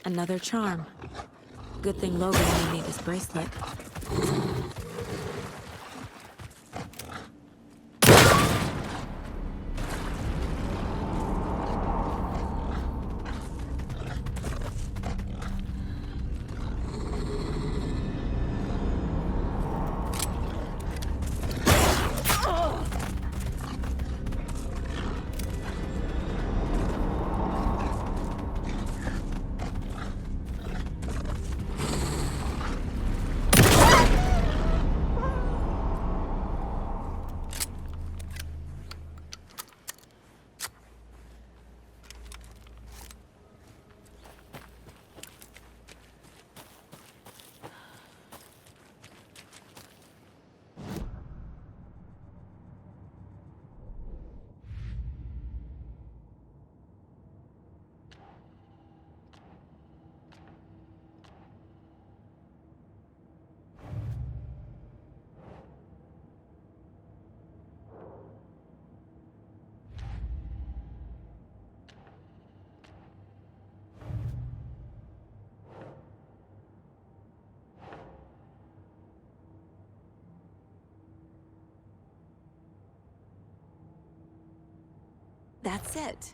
Speaker 2: Another charm. Good thing Logan made me this bracelet.
Speaker 17: That's it.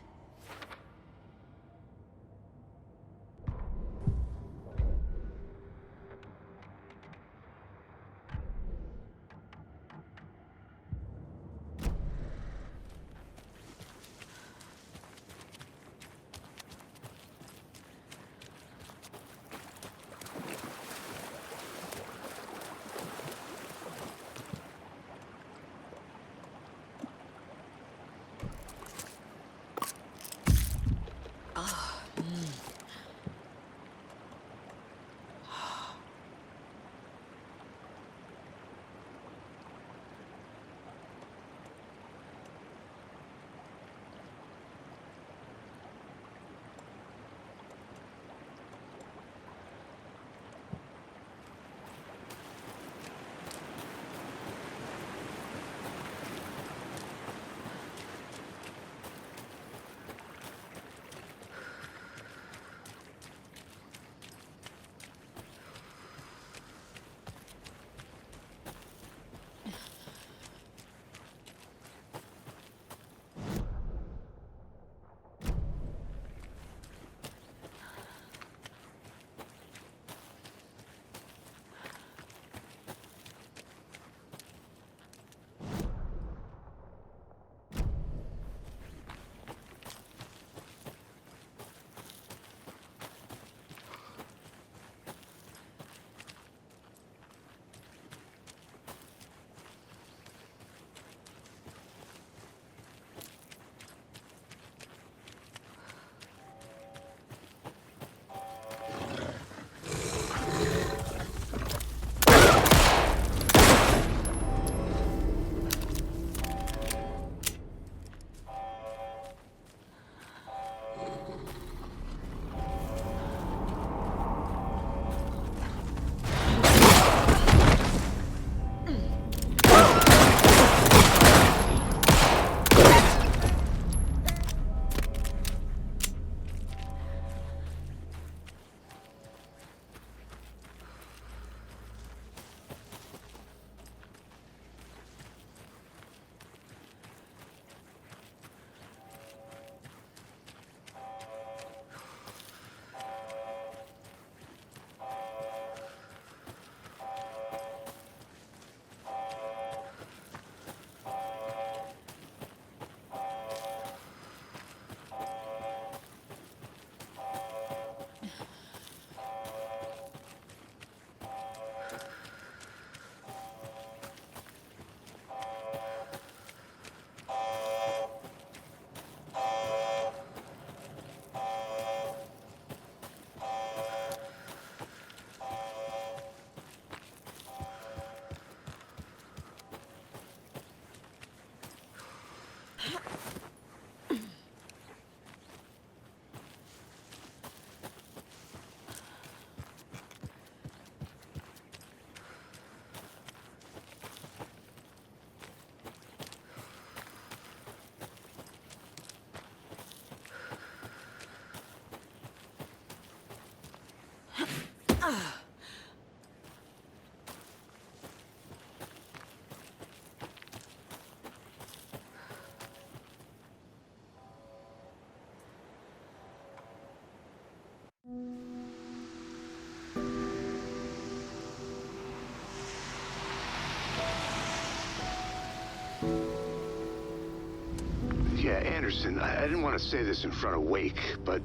Speaker 18: Yeah, Anderson, I didn't want to say this in front of Wake, but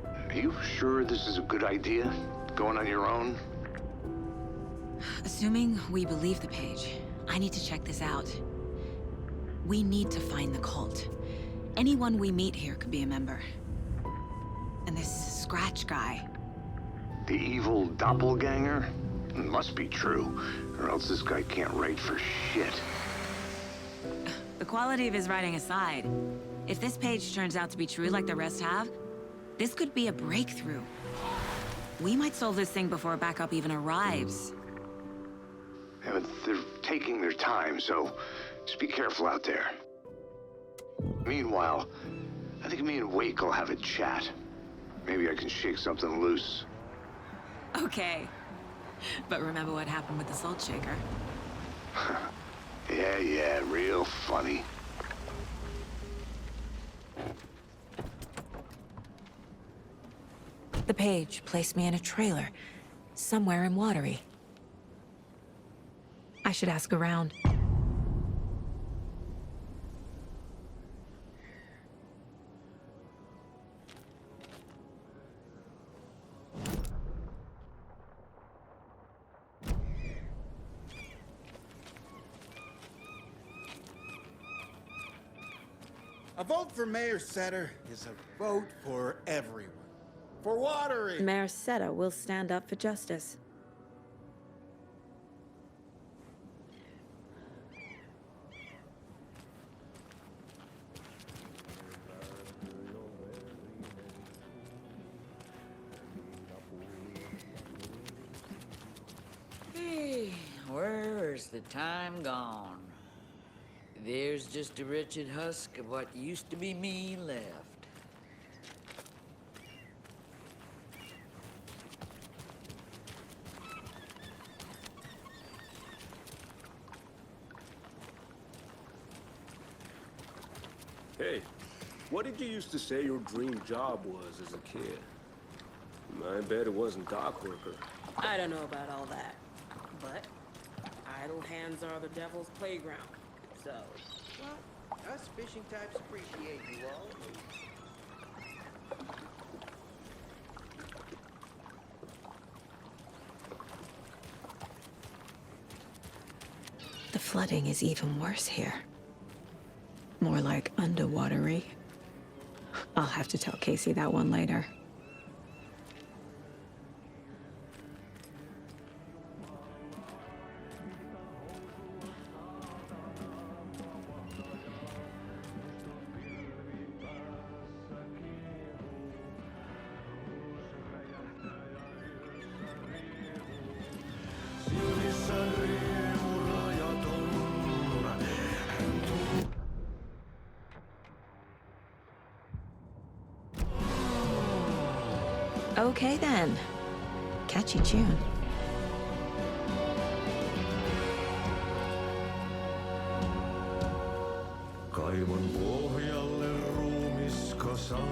Speaker 18: are you sure this is a good idea? Going on your own?
Speaker 2: Assuming we believe the page, I need to check this out. We need to find the cult. Anyone we meet here could be a member. And this Scratch guy.
Speaker 18: The evil doppelganger? Must be true, or else this guy can't write for shit.
Speaker 2: The quality of his writing aside, if this page turns out to be true like the rest have, this could be a breakthrough. We might solve this thing before backup even arrives.
Speaker 18: Yeah, but they're taking their time, so just be careful out there. Meanwhile, I think me and Wake will have a chat. Maybe I can shake something loose.
Speaker 2: Okay. But remember what happened with the Salt Shaker?
Speaker 18: Yeah, real funny.
Speaker 2: The page placed me in a trailer, somewhere in Watery. I should ask around.
Speaker 17: A vote for Mayor Setter is a vote for everyone. For Watery.
Speaker 2: Mayor Seta will stand up for justice.
Speaker 19: Hey, where's the time gone? There's just a wretched husk of what used to be me left.
Speaker 11: Hey, what did you used to say your dream job was as a kid? I bet it wasn't dock worker.
Speaker 20: I don't know about all that, but idle hands are the devil's playground. So,
Speaker 21: well, us fishing types appreciate you all.
Speaker 2: The flooding is even worse here. More like underwatery. I'll have to tell Casey that one later. Okay then. Catchy tune.
Speaker 22: Kaivon pohjalle ruumiskasan.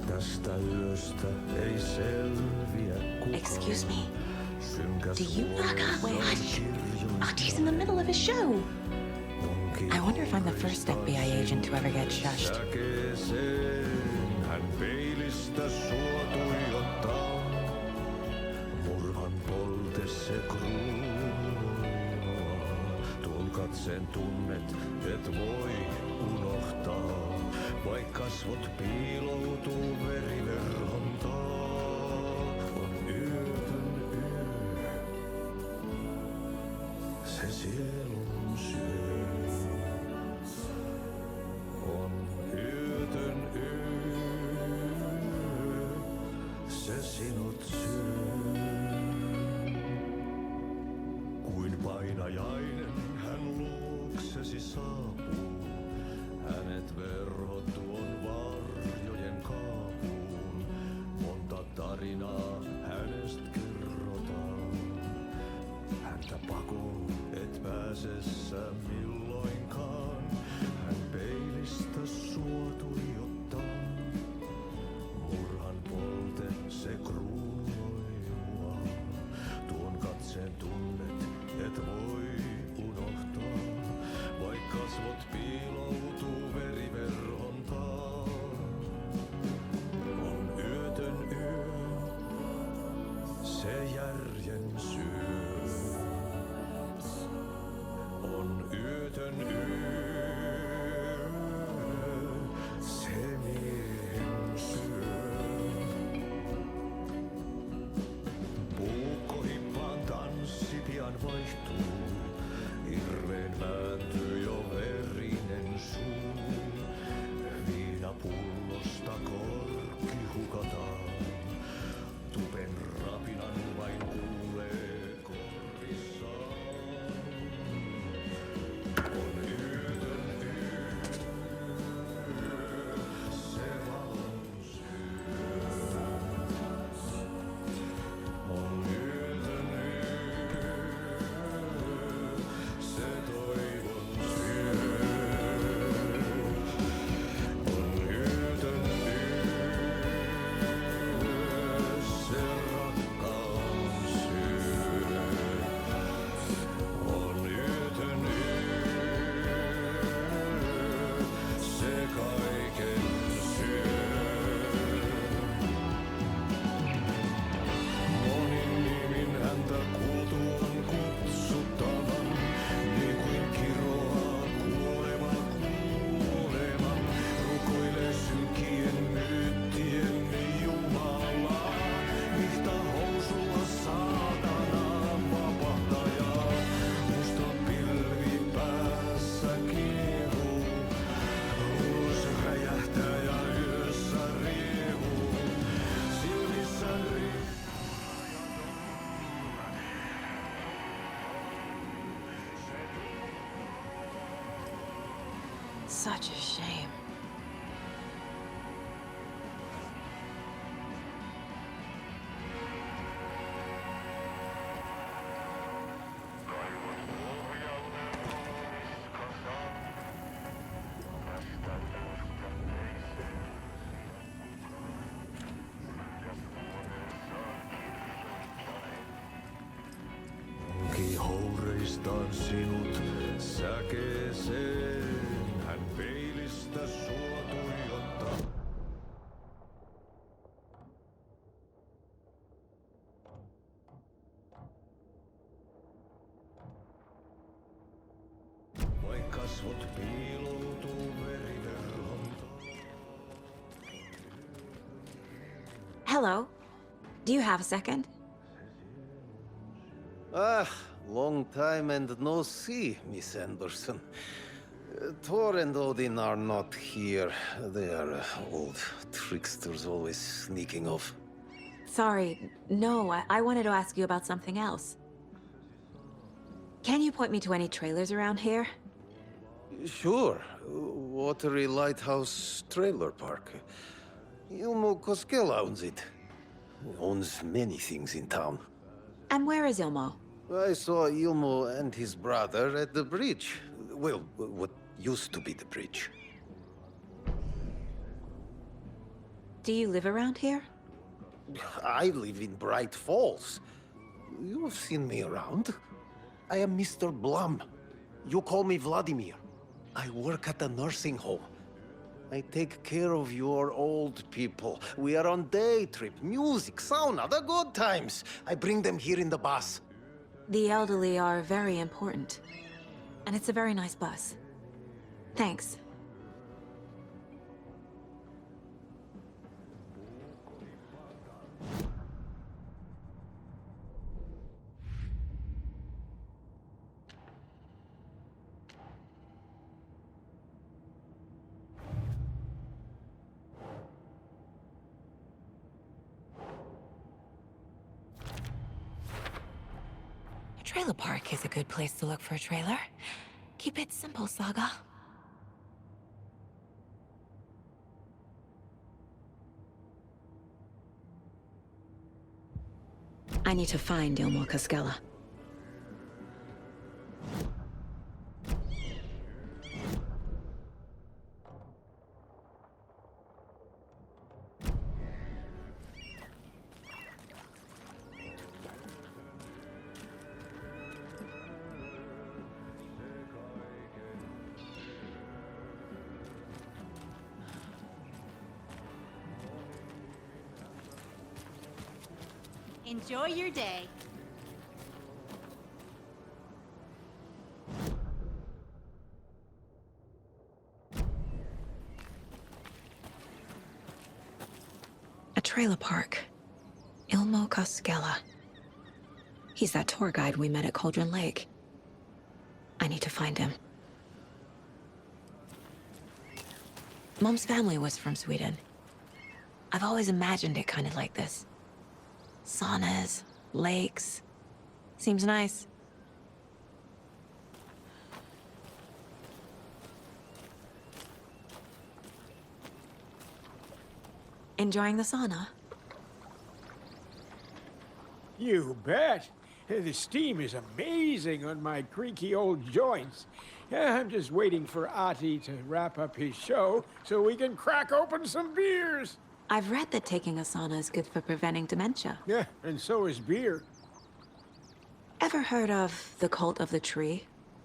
Speaker 22: Tästä yöstä ei selviä kukaan.
Speaker 2: Excuse me. Do you knock on? Wait, hush. Artie's in the middle of his show. I wonder if I'm the first FBI agent to ever get shushed.
Speaker 22: Hän peilistä sua tuijottaa. Murhan polte se kruunoimaa. Tuon katseen tunnet, et voi unohtaa. Vaik kasvot piiloutuu veriverhon taa. On yötön yö. Se sielun syö. On yötön yö, se sinut syö. Kuin painajainen hän luoksesi saapuu. Hänet verhot tuon varjojen kaapuun. Monta tarinaa hänestä kerrotaan. Häntä pakoon et pääse sä milloinkaan. Hän peilistä sua tuijottaa. Murhan polte se kruunoimaa. Tuon katseen tunnet et voi unohtaa. Vaik kasvot piiloutuu veriverhon taa. On yötön yö, se järjen syö. On yö.
Speaker 2: Such a shame.
Speaker 22: Onki houreistaan sinut säkeeseen, hän peilistä sua tuijottaa. Vaik kasvot piiloutuu veriverhon.
Speaker 2: Hello. Do you have a second?
Speaker 4: Ah, long time and no see, Miss Anderson. Thor and Odin are not here. They are old tricksters always sneaking off.
Speaker 2: Sorry. No, I wanted to ask you about something else. Can you point me to any trailers around here?
Speaker 4: Sure. Watery Lighthouse Trailer Park. Ilmo Koskela owns it. Owns many things in town.
Speaker 2: And where is Ilmo?
Speaker 4: I saw Ilmo and his brother at the bridge. Well, what used to be the bridge.
Speaker 2: Do you live around here?
Speaker 4: I live in Bright Falls. You've seen me around. I am Mr. Blum. You call me Vladimir. I work at a nursing home. I take care of your old people. We are on day trip, music, sauna, the good times. I bring them here in the bus.
Speaker 2: The elderly are very important. And it's a very nice bus. Thanks. A trailer park is a good place to look for a trailer. Keep it simple, Saga. I need to find Ilmo Koskela.
Speaker 5: Enjoy your day.
Speaker 2: A trailer park. Ilmo Koskela. He's that tour guide we met at Cauldron Lake. I need to find him. Mom's family was from Sweden. I've always imagined it kind of like this. Saunas, lakes. Seems nice. Enjoying the sauna?
Speaker 23: You bet. The steam is amazing on my creaky old joints. I'm just waiting for Ati to wrap up his show so we can crack open some beers.
Speaker 2: I've read that taking a sauna is good for preventing dementia.
Speaker 23: Yeah, and so is beer.
Speaker 2: Ever heard of the Cult of the Tree?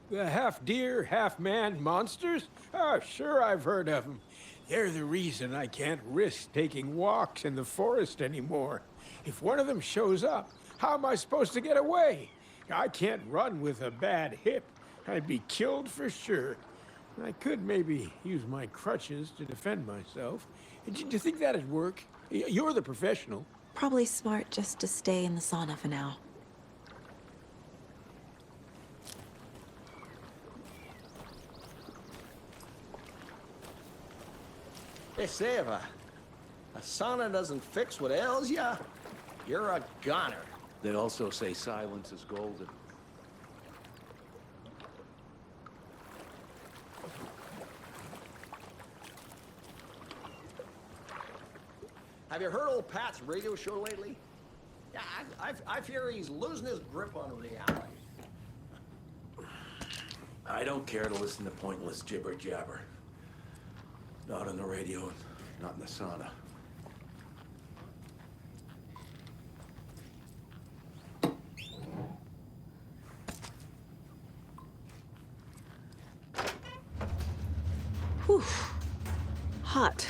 Speaker 23: The half-deer, half-man monsters? Oh, sure I've heard of them. They're the reason I can't risk taking walks in the forest anymore. If one of them shows up, how am I supposed to get away? I can't run with a bad hip. I'd be killed for sure. I could maybe use my crutches to defend myself. Do you think that'd work? You're the professional.
Speaker 2: Probably smart just to stay in the sauna for now.
Speaker 9: They say if a sauna doesn't fix what ails ya, you're a goner.
Speaker 24: They also say silence is golden.
Speaker 9: Have you heard old Pat's radio show lately? Yeah, I fear he's losing his grip on reality.
Speaker 24: I don't care to listen to pointless jibber-jabber. Not on the radio, not in the sauna.
Speaker 20: Whew. Hot.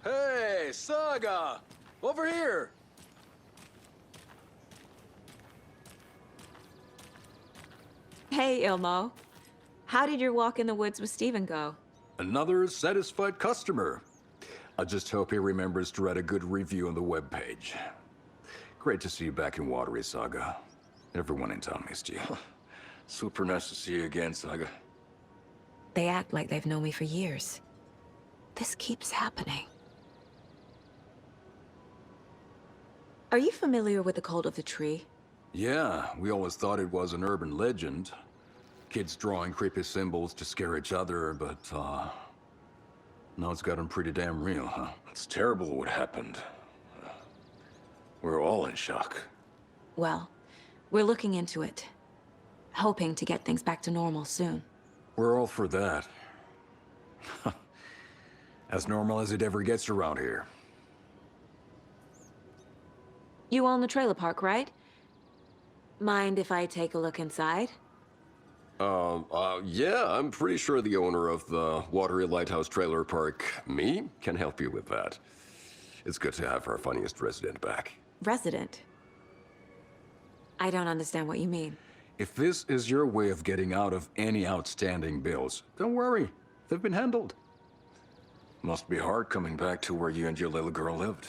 Speaker 5: Hey, Saga! Over here!
Speaker 2: Hey, Ilmo. How did your walk in the woods with Steven go?
Speaker 12: Another satisfied customer. I just hope he remembers to write a good review on the webpage. Great to see you back in Watery, Saga. Everyone in town missed you.
Speaker 5: Super nice to see you again, Saga.
Speaker 2: They act like they've known me for years. This keeps happening. Are you familiar with the Cult of the Tree?
Speaker 12: Yeah, we always thought it was an urban legend. Kids drawing creepy symbols to scare each other, but, now it's gotten pretty damn real, huh?
Speaker 5: It's terrible what happened. We're all in shock.
Speaker 2: Well, we're looking into it. Hoping to get things back to normal soon.
Speaker 12: We're all for that. As normal as it ever gets around here.
Speaker 2: You own the trailer park, right? Mind if I take a look inside?
Speaker 6: Yeah, I'm pretty sure the owner of the Watery Lighthouse Trailer Park, me, can help you with that. It's good to have our funniest resident back.
Speaker 2: Resident? I don't understand what you mean.
Speaker 12: If this is your way of getting out of any outstanding bills, don't worry. They've been handled.
Speaker 5: Must be hard coming back to where you and your little girl lived.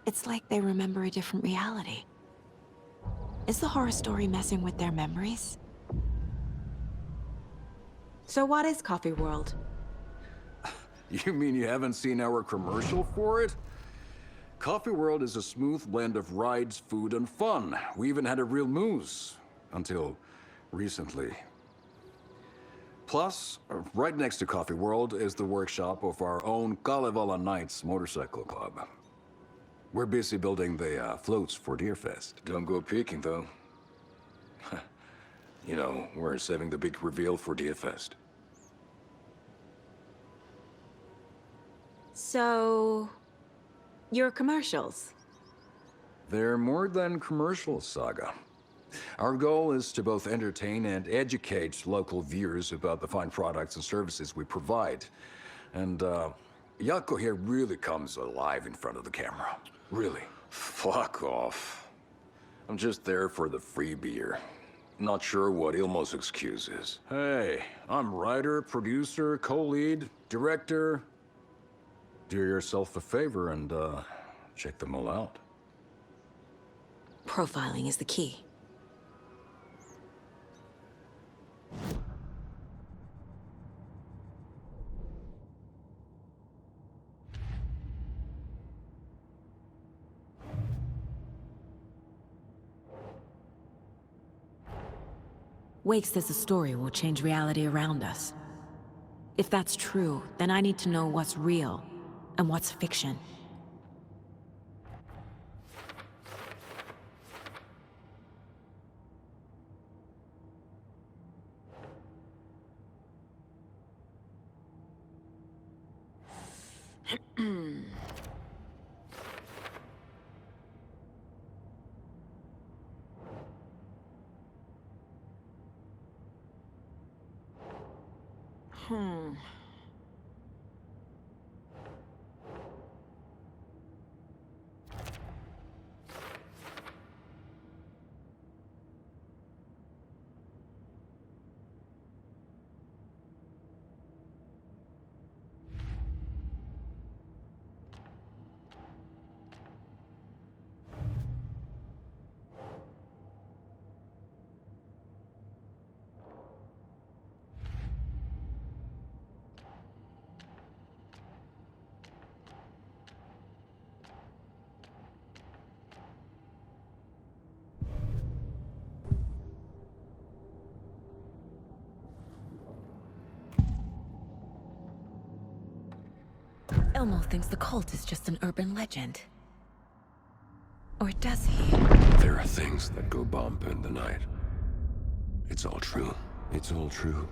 Speaker 2: It's like they remember a different reality. Is the horror story messing with their memories? So what is Coffee World?
Speaker 12: You mean you haven't seen our commercial for it? Coffee World is a smooth blend of rides, food, and fun. We even had a real moose. Until recently. Plus, right next to Coffee World is the workshop of our own Kalevala Knights Motorcycle Club. We're busy building the floats for Deerfest.
Speaker 5: Don't go peeking, though. You know, we're saving the big reveal for Deerfest.
Speaker 2: So... your commercials?
Speaker 12: They're more than commercials, Saga. Our goal is to both entertain and educate local viewers about the fine products and services we provide. And, Yako here really comes alive in front of the camera. Really.
Speaker 5: Fuck off. I'm just there for the free beer. Not sure what Ilmo's excuse is.
Speaker 12: Hey, I'm writer, producer, co-lead, director. Do yourself a favor and, check them all out.
Speaker 2: Profiling is the key. Wake says the story will change reality around us. If that's true, then I need to know what's real and what's fiction. Elmo thinks the cult is just an urban legend. Or does he?
Speaker 6: There are things that go bump in the night. It's all true. It's all true.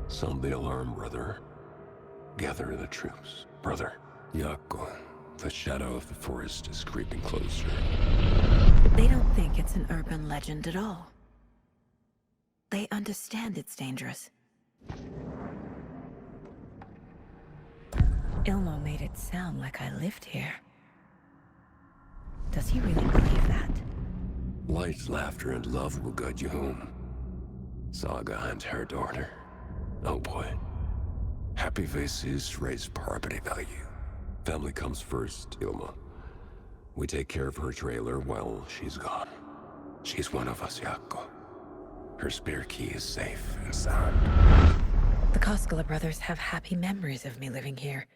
Speaker 6: Sound the alarm, brother. Gather the troops, brother. Jaakko, the shadow of the forest is creeping closer.
Speaker 2: They don't think it's an urban legend at all. They understand it's dangerous. Ilmo made it sound like I lived here. Does he really believe that?
Speaker 6: Light, laughter, and love will guide you home. Saga and her daughter. Oh boy. Happy faces raise property value. Family comes first, Ilma. We take care of her trailer while she's gone. She's one of us, Jaakko. Her spare key is safe and sound.
Speaker 2: The Koskela brothers have happy memories of me living here.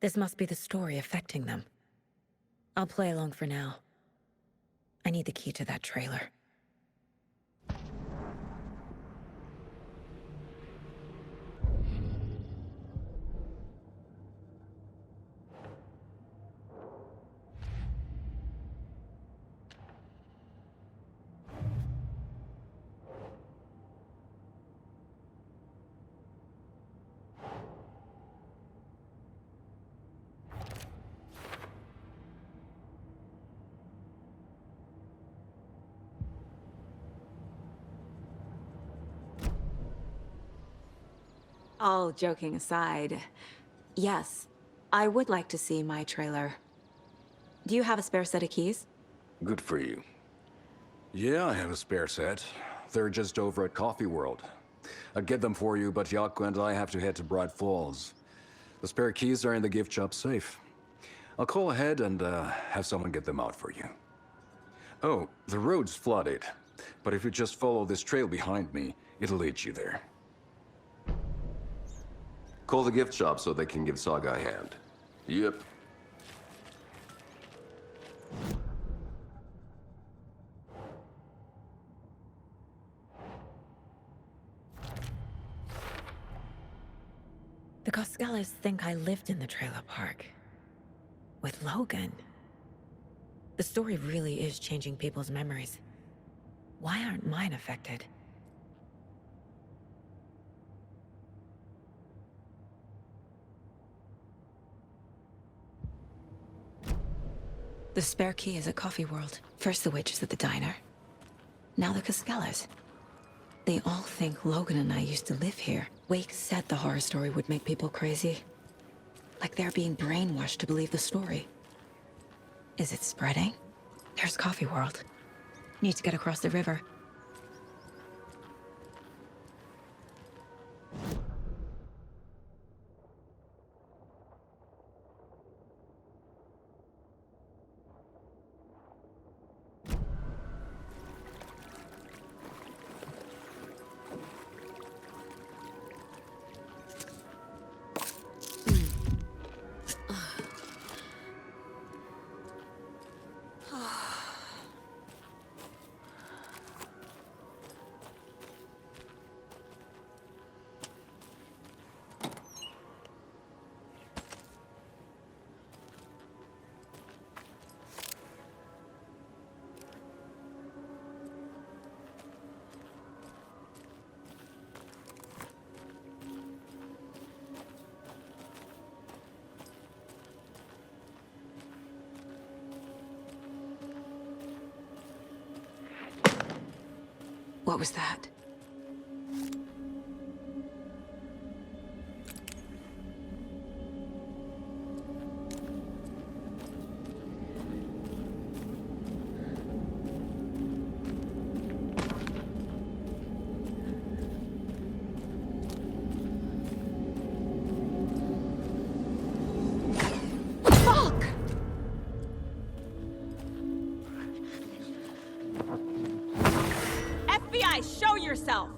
Speaker 2: This must be the story affecting them. I'll play along for now. I need the key to that trailer. All joking aside, yes, I would like to see my trailer. Do you have a spare set of keys?
Speaker 5: Good for you. Yeah, I have a spare set. They're just over at Coffee World. I'd get them for you, but Jaakko and I have to head to Bright Falls. The spare keys are in the gift shop safe. I'll call ahead and have someone get them out for you. Oh, the road's flooded, but if you just follow this trail behind me, it'll lead you there.
Speaker 6: Call the gift shop so they can give Saga a hand. Yep.
Speaker 2: The Koskelas think I lived in the trailer park. With Logan. The story really is changing people's memories. Why aren't mine affected? The spare key is at Coffee World. First the witches at the diner. Now the Koskelas. They all think Logan and I used to live here. Wake said the horror story would make people crazy. Like they're being brainwashed to believe the story. Is it spreading? There's Coffee World. Need to get across the river. What was that?
Speaker 20: Show yourself!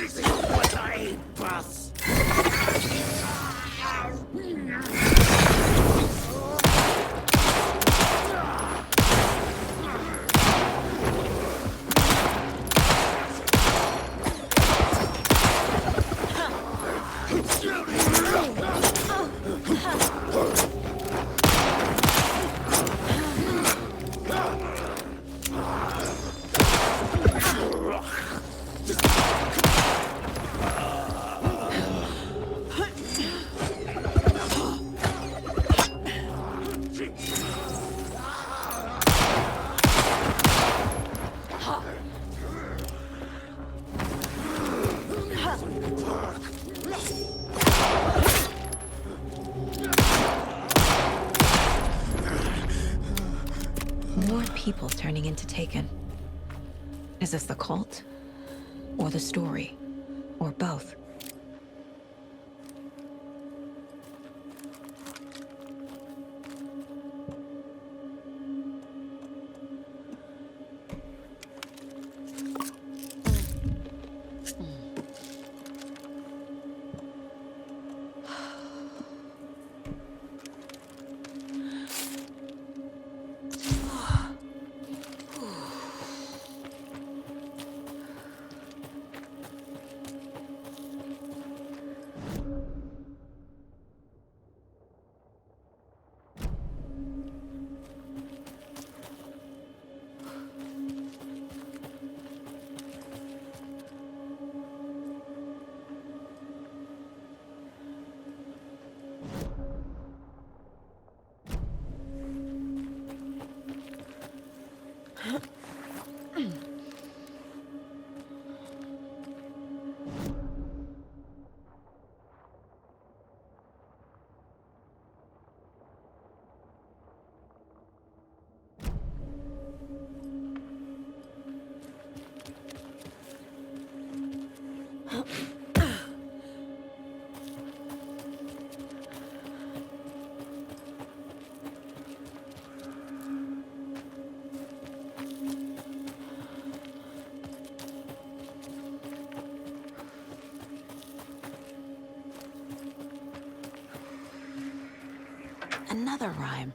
Speaker 4: This is what I hate, boss.
Speaker 2: More people turning into Taken. Is this the cult? Or the story? Or both? Another rhyme.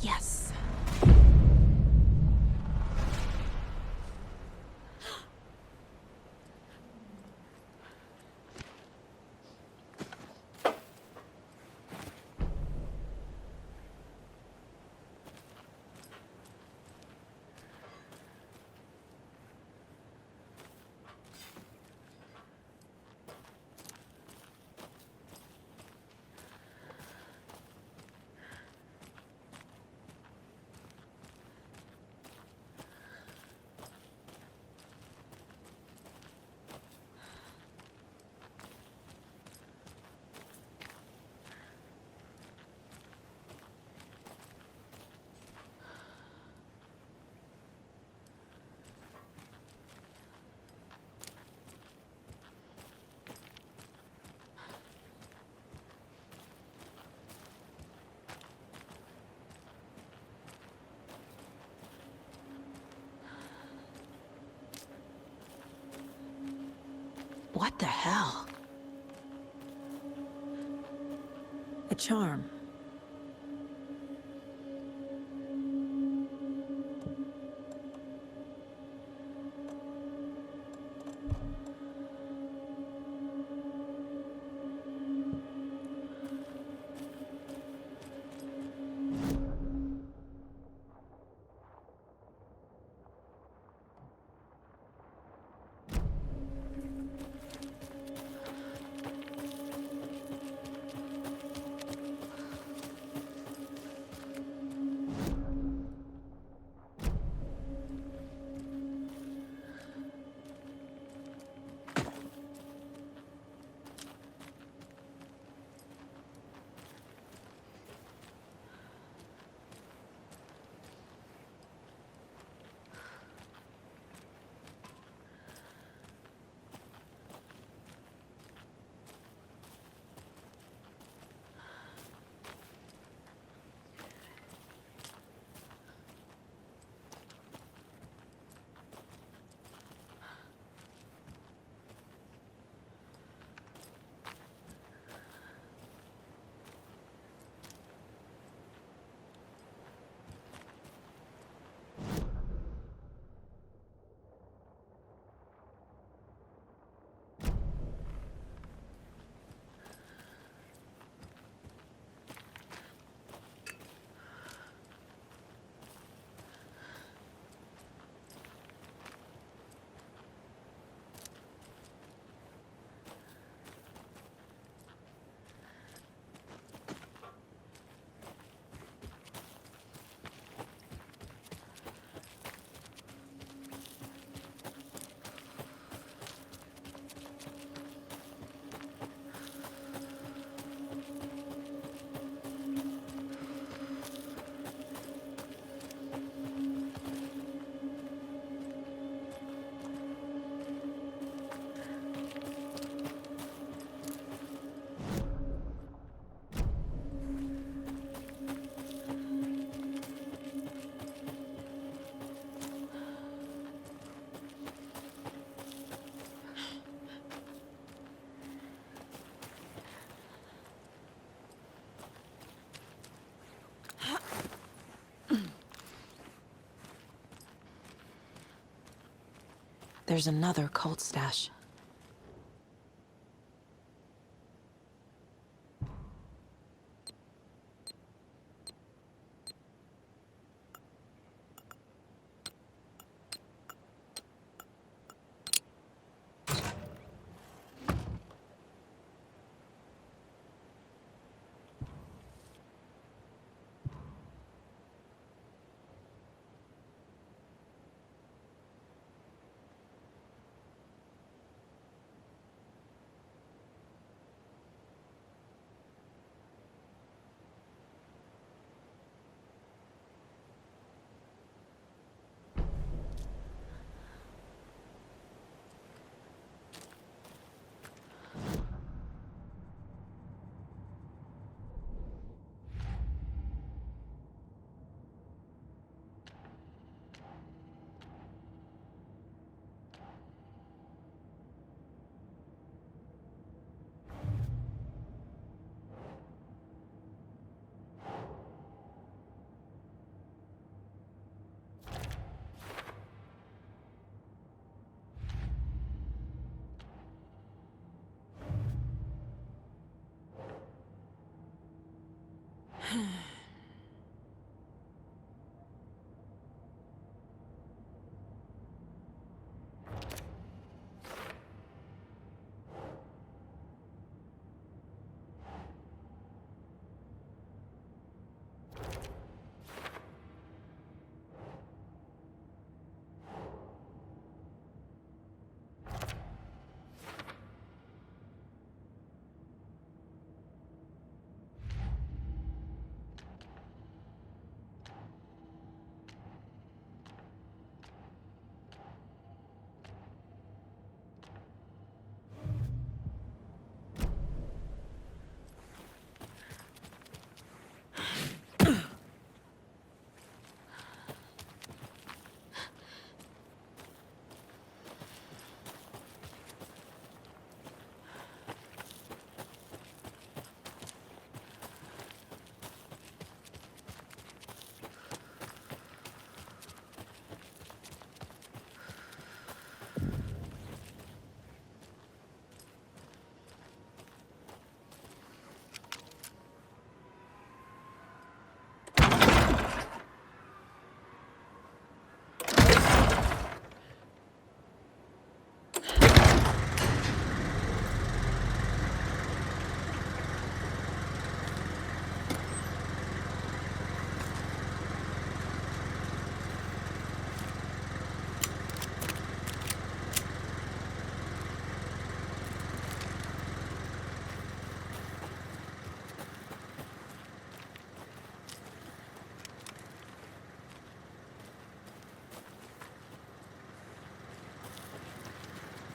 Speaker 2: Yes. What the hell? A charm. There's another cult stash.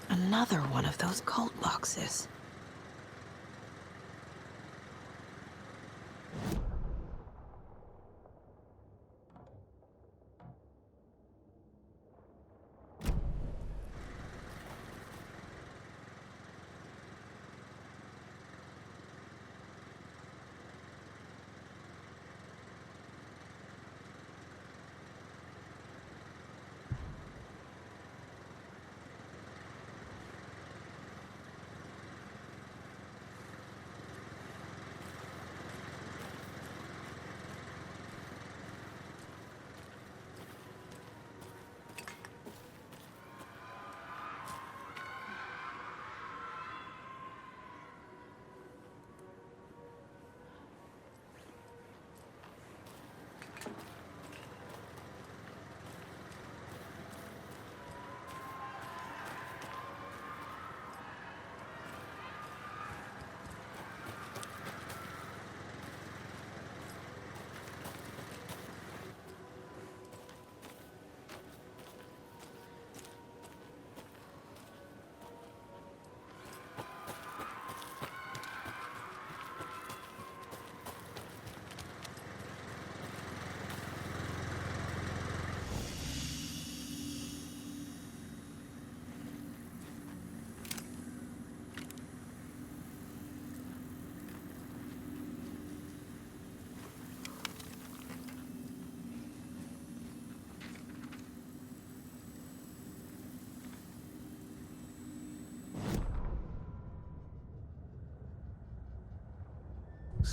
Speaker 2: Another one of those cult boxes.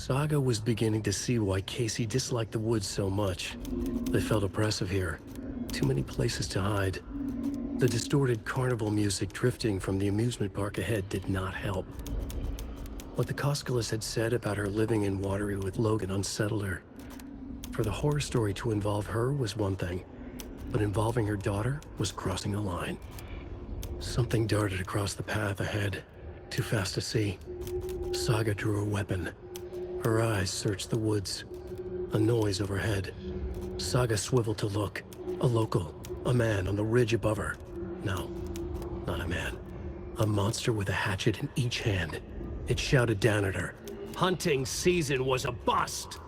Speaker 1: Saga was beginning to see why Casey disliked the woods so much. They felt oppressive here. Too many places to hide. The distorted carnival music drifting from the amusement park ahead did not help. What the Koskalas had said about her living in Watery with Logan unsettled her. For the horror story to involve her was one thing, but involving her daughter was crossing a line. Something darted across the path ahead, too fast to see. Saga drew her weapon. Her eyes searched the woods. A noise overhead. Saga swiveled to look. A local. A man on the ridge above her. No, not a man. A monster with a hatchet in each hand. It shouted down at her. Hunting season was a bust!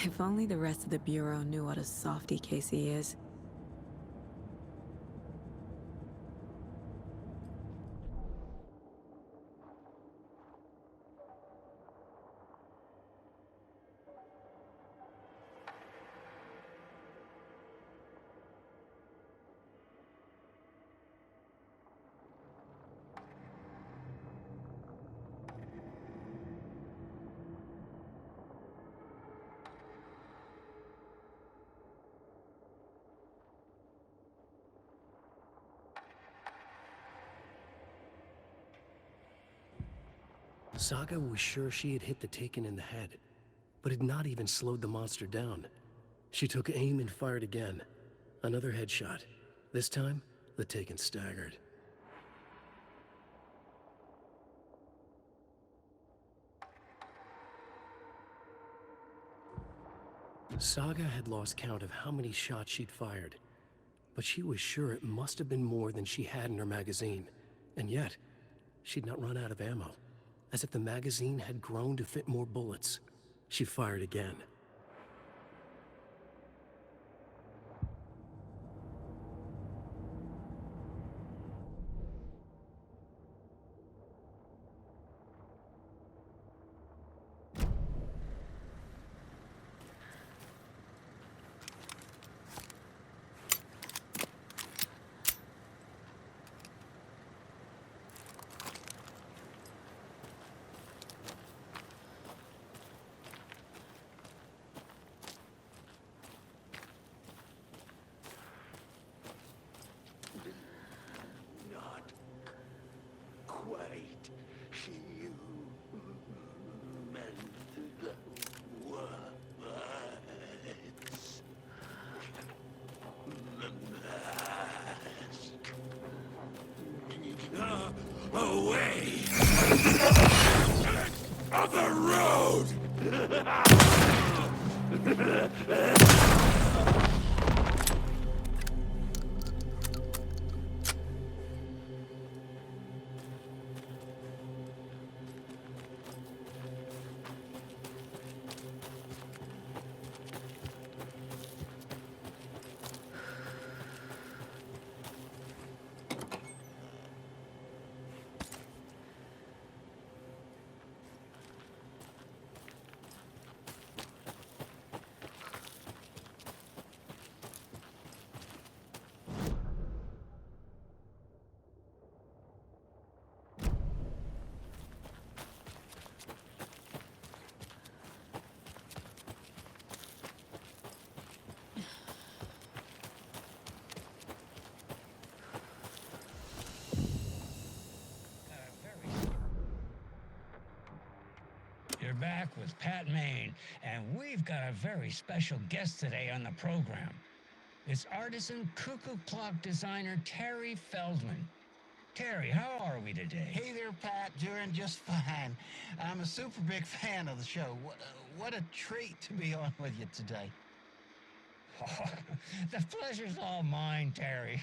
Speaker 2: If only the rest of the Bureau knew what a softy Casey is.
Speaker 1: Saga was sure she had hit the Taken in the head, but had not even slowed the monster down. She took aim and fired again. Another headshot. This time, the Taken staggered. Saga had lost count of how many shots she'd fired, but she was sure it must have been more than she had in her magazine. And yet, she'd not run out of ammo. As if the magazine had grown to fit more bullets. She fired again.
Speaker 22: Away! Of the road!
Speaker 14: You're back with Pat Maine, and we've got a very special guest today on the program. It's artisan cuckoo clock designer Terry Feldman. Terry, how are we today?
Speaker 7: Hey there, Pat. Doing just fine. I'm a super big fan of the show. What a treat to be on with you today.
Speaker 14: Oh, the pleasure's all mine, Terry.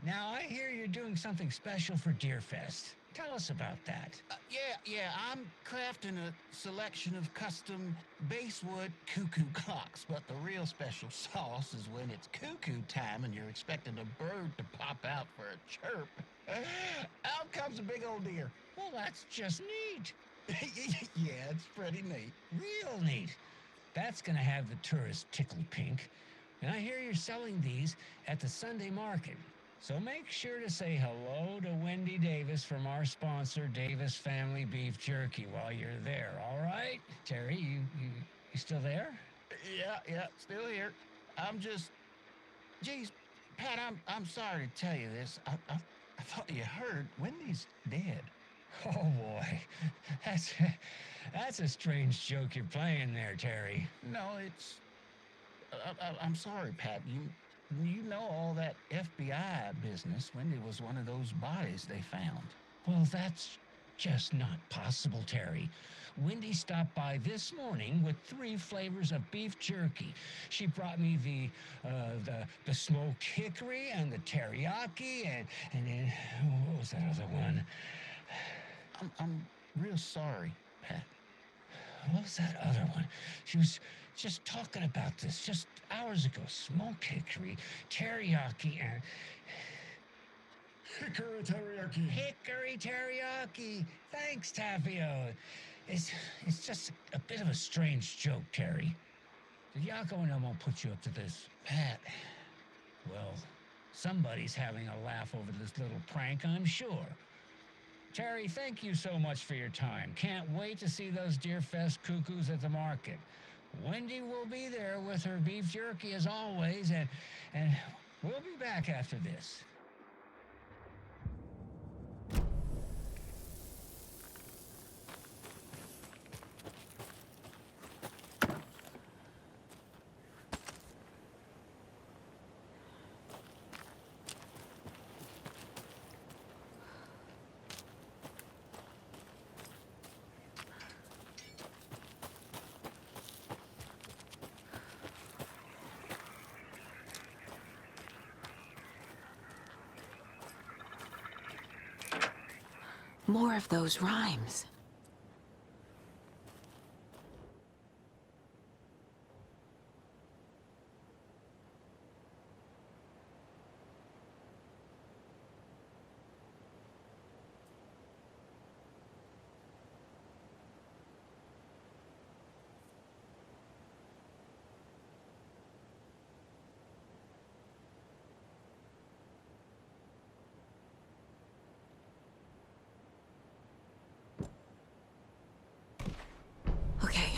Speaker 14: Now, I hear you're doing something special for Deerfest. Tell us about that.
Speaker 7: Yeah, I'm crafting a selection of custom basswood cuckoo clocks, but the real special sauce is when it's cuckoo time and you're expecting a bird to pop out for a chirp. Out comes a big old deer.
Speaker 14: Well, that's just neat.
Speaker 7: Yeah, it's pretty neat.
Speaker 14: Real neat. That's gonna have the tourists tickled pink. And I hear you're selling these at the Sunday market. So make sure to say hello to Wendy Davis from our sponsor, Davis Family Beef Jerky, while you're there, all right? Terry, you still there?
Speaker 7: Yeah, still here. I'm just... Geez, Pat, I'm sorry to tell you this. I thought you heard Wendy's dead.
Speaker 14: Oh, boy. That's a strange joke you're playing there, Terry.
Speaker 7: No, it's... I'm sorry, Pat. You know all that FBI business. Wendy was one of those bodies they found.
Speaker 14: Well, that's just not possible, Terry. Wendy stopped by this morning with 3 flavors of beef jerky. She brought me the smoked hickory and the teriyaki and then what was that other one?
Speaker 7: I'm real sorry, Pat.
Speaker 14: What was that other one? She was just talking about this just hours ago. Smoked hickory, teriyaki, and...
Speaker 8: Hickory teriyaki.
Speaker 14: Hickory teriyaki. Thanks, Tapio. It's just a bit of a strange joke, Terry. Did Yako and Elmo put you up to this? Pat, well, somebody's having a laugh over this little prank, I'm sure. Terry, thank you so much for your time. Can't wait to see those Deerfest cuckoos at the market. Wendy will be there with her beef jerky as always, and we'll be back after this.
Speaker 2: More of those rhymes.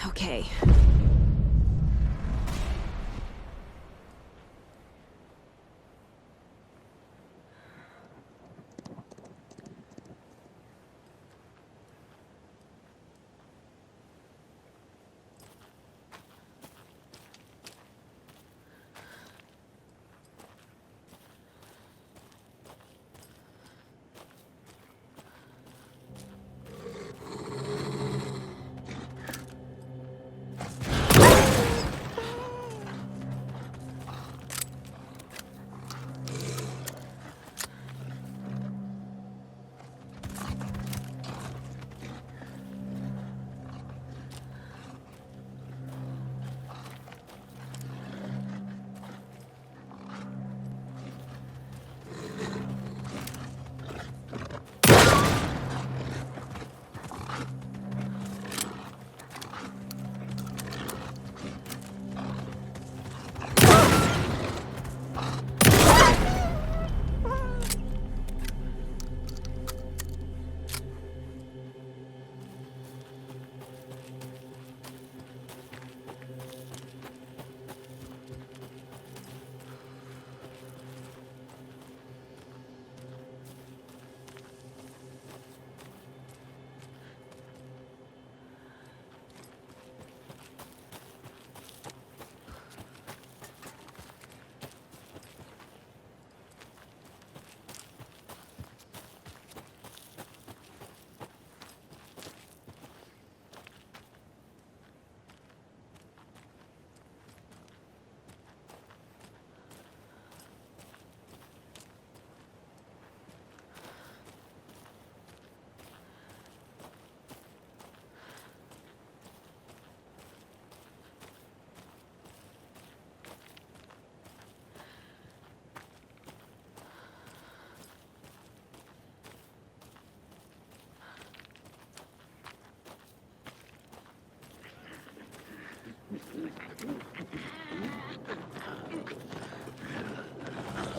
Speaker 2: Okay.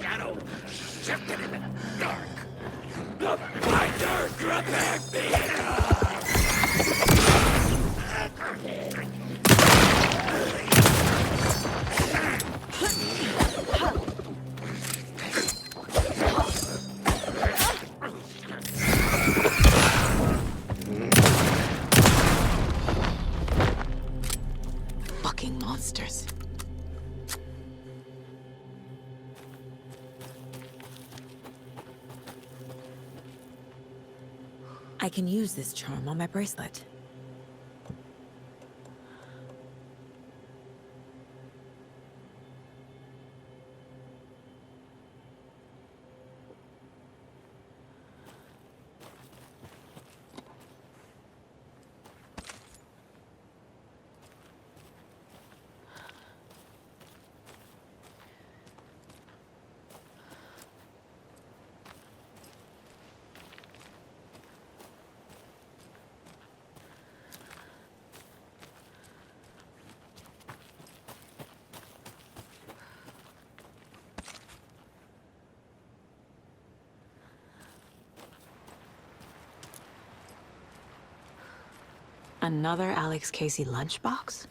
Speaker 3: Shadow shifted in the dark. The fighter protect me!
Speaker 2: Fucking monsters. I can use this charm on my bracelet. Another Alex Casey lunchbox?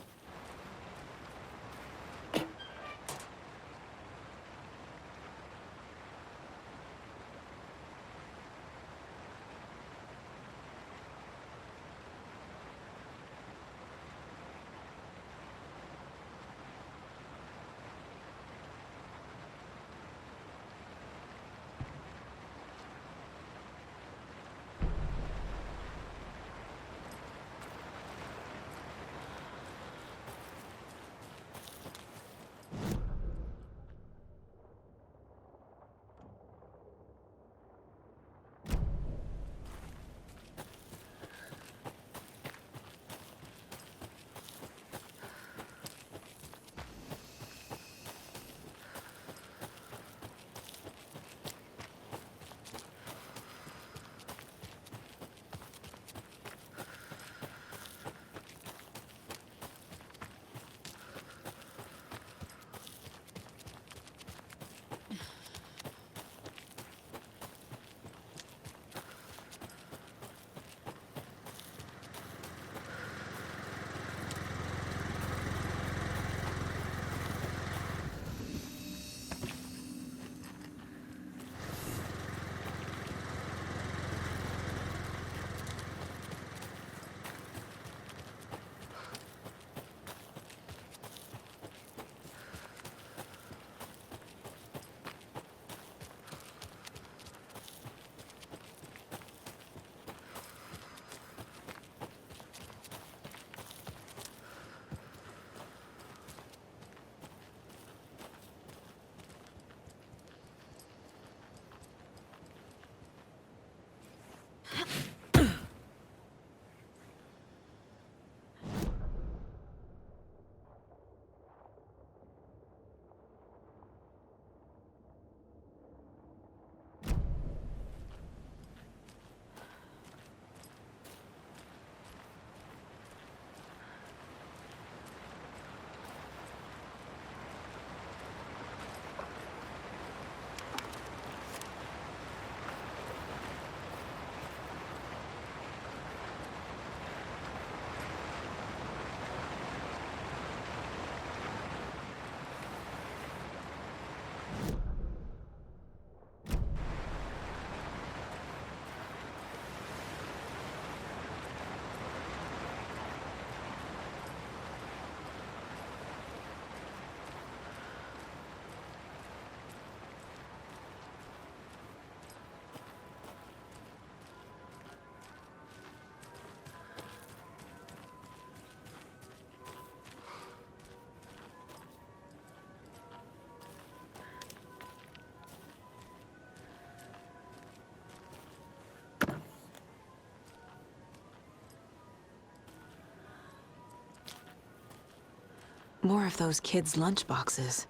Speaker 2: More of those kids' lunchboxes.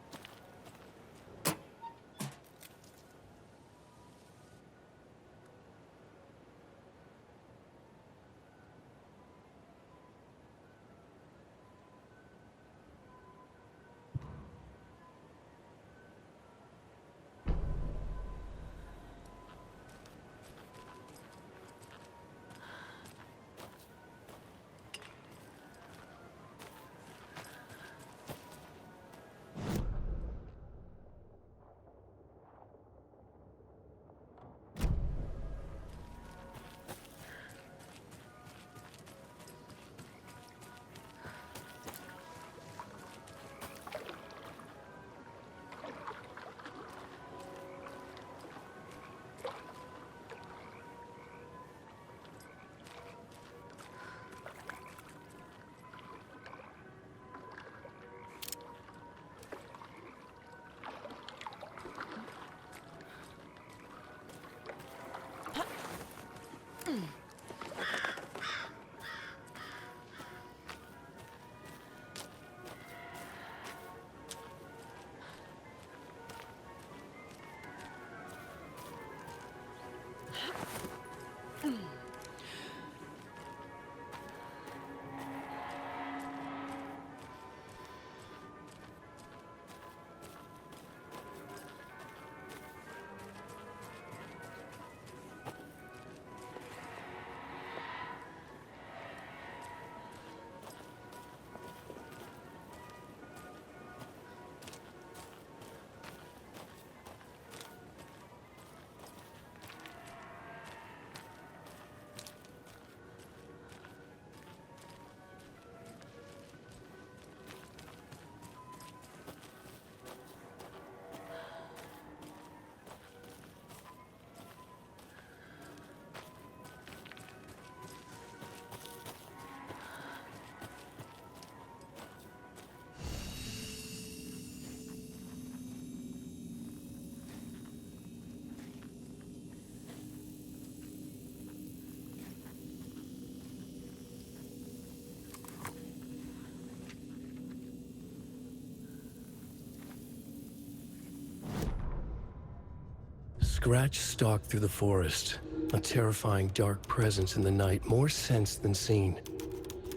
Speaker 1: Scratch stalked through the forest, a terrifying dark presence in the night, more sensed than seen.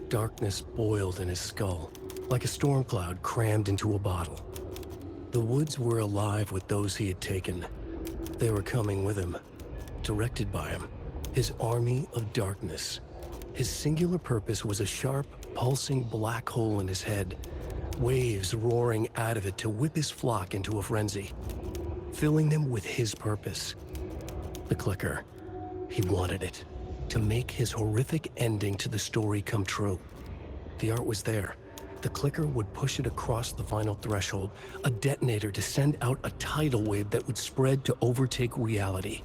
Speaker 1: Darkness boiled in his skull, like a storm cloud crammed into a bottle. The woods were alive with those he had taken. They were coming with him, directed by him, his army of darkness. His singular purpose was a sharp, pulsing black hole in his head, waves roaring out of it to whip his flock into a frenzy, filling them with his purpose. The clicker. He wanted it, to make his horrific ending to the story come true. The art was there. The clicker would push it across the final threshold, a detonator to send out a tidal wave that would spread to overtake reality.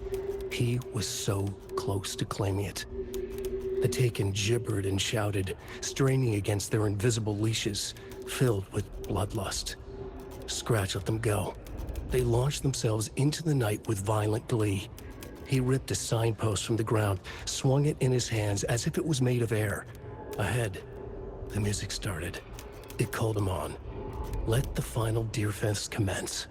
Speaker 1: He was so close to claiming it. The Taken gibbered and shouted, straining against their invisible leashes, filled with bloodlust. Scratch let them go. They launched themselves into the night with violent glee. He ripped a signpost from the ground, swung it in his hands as if it was made of air. Ahead, the music started. It called him on. Let the final Deerfest commence.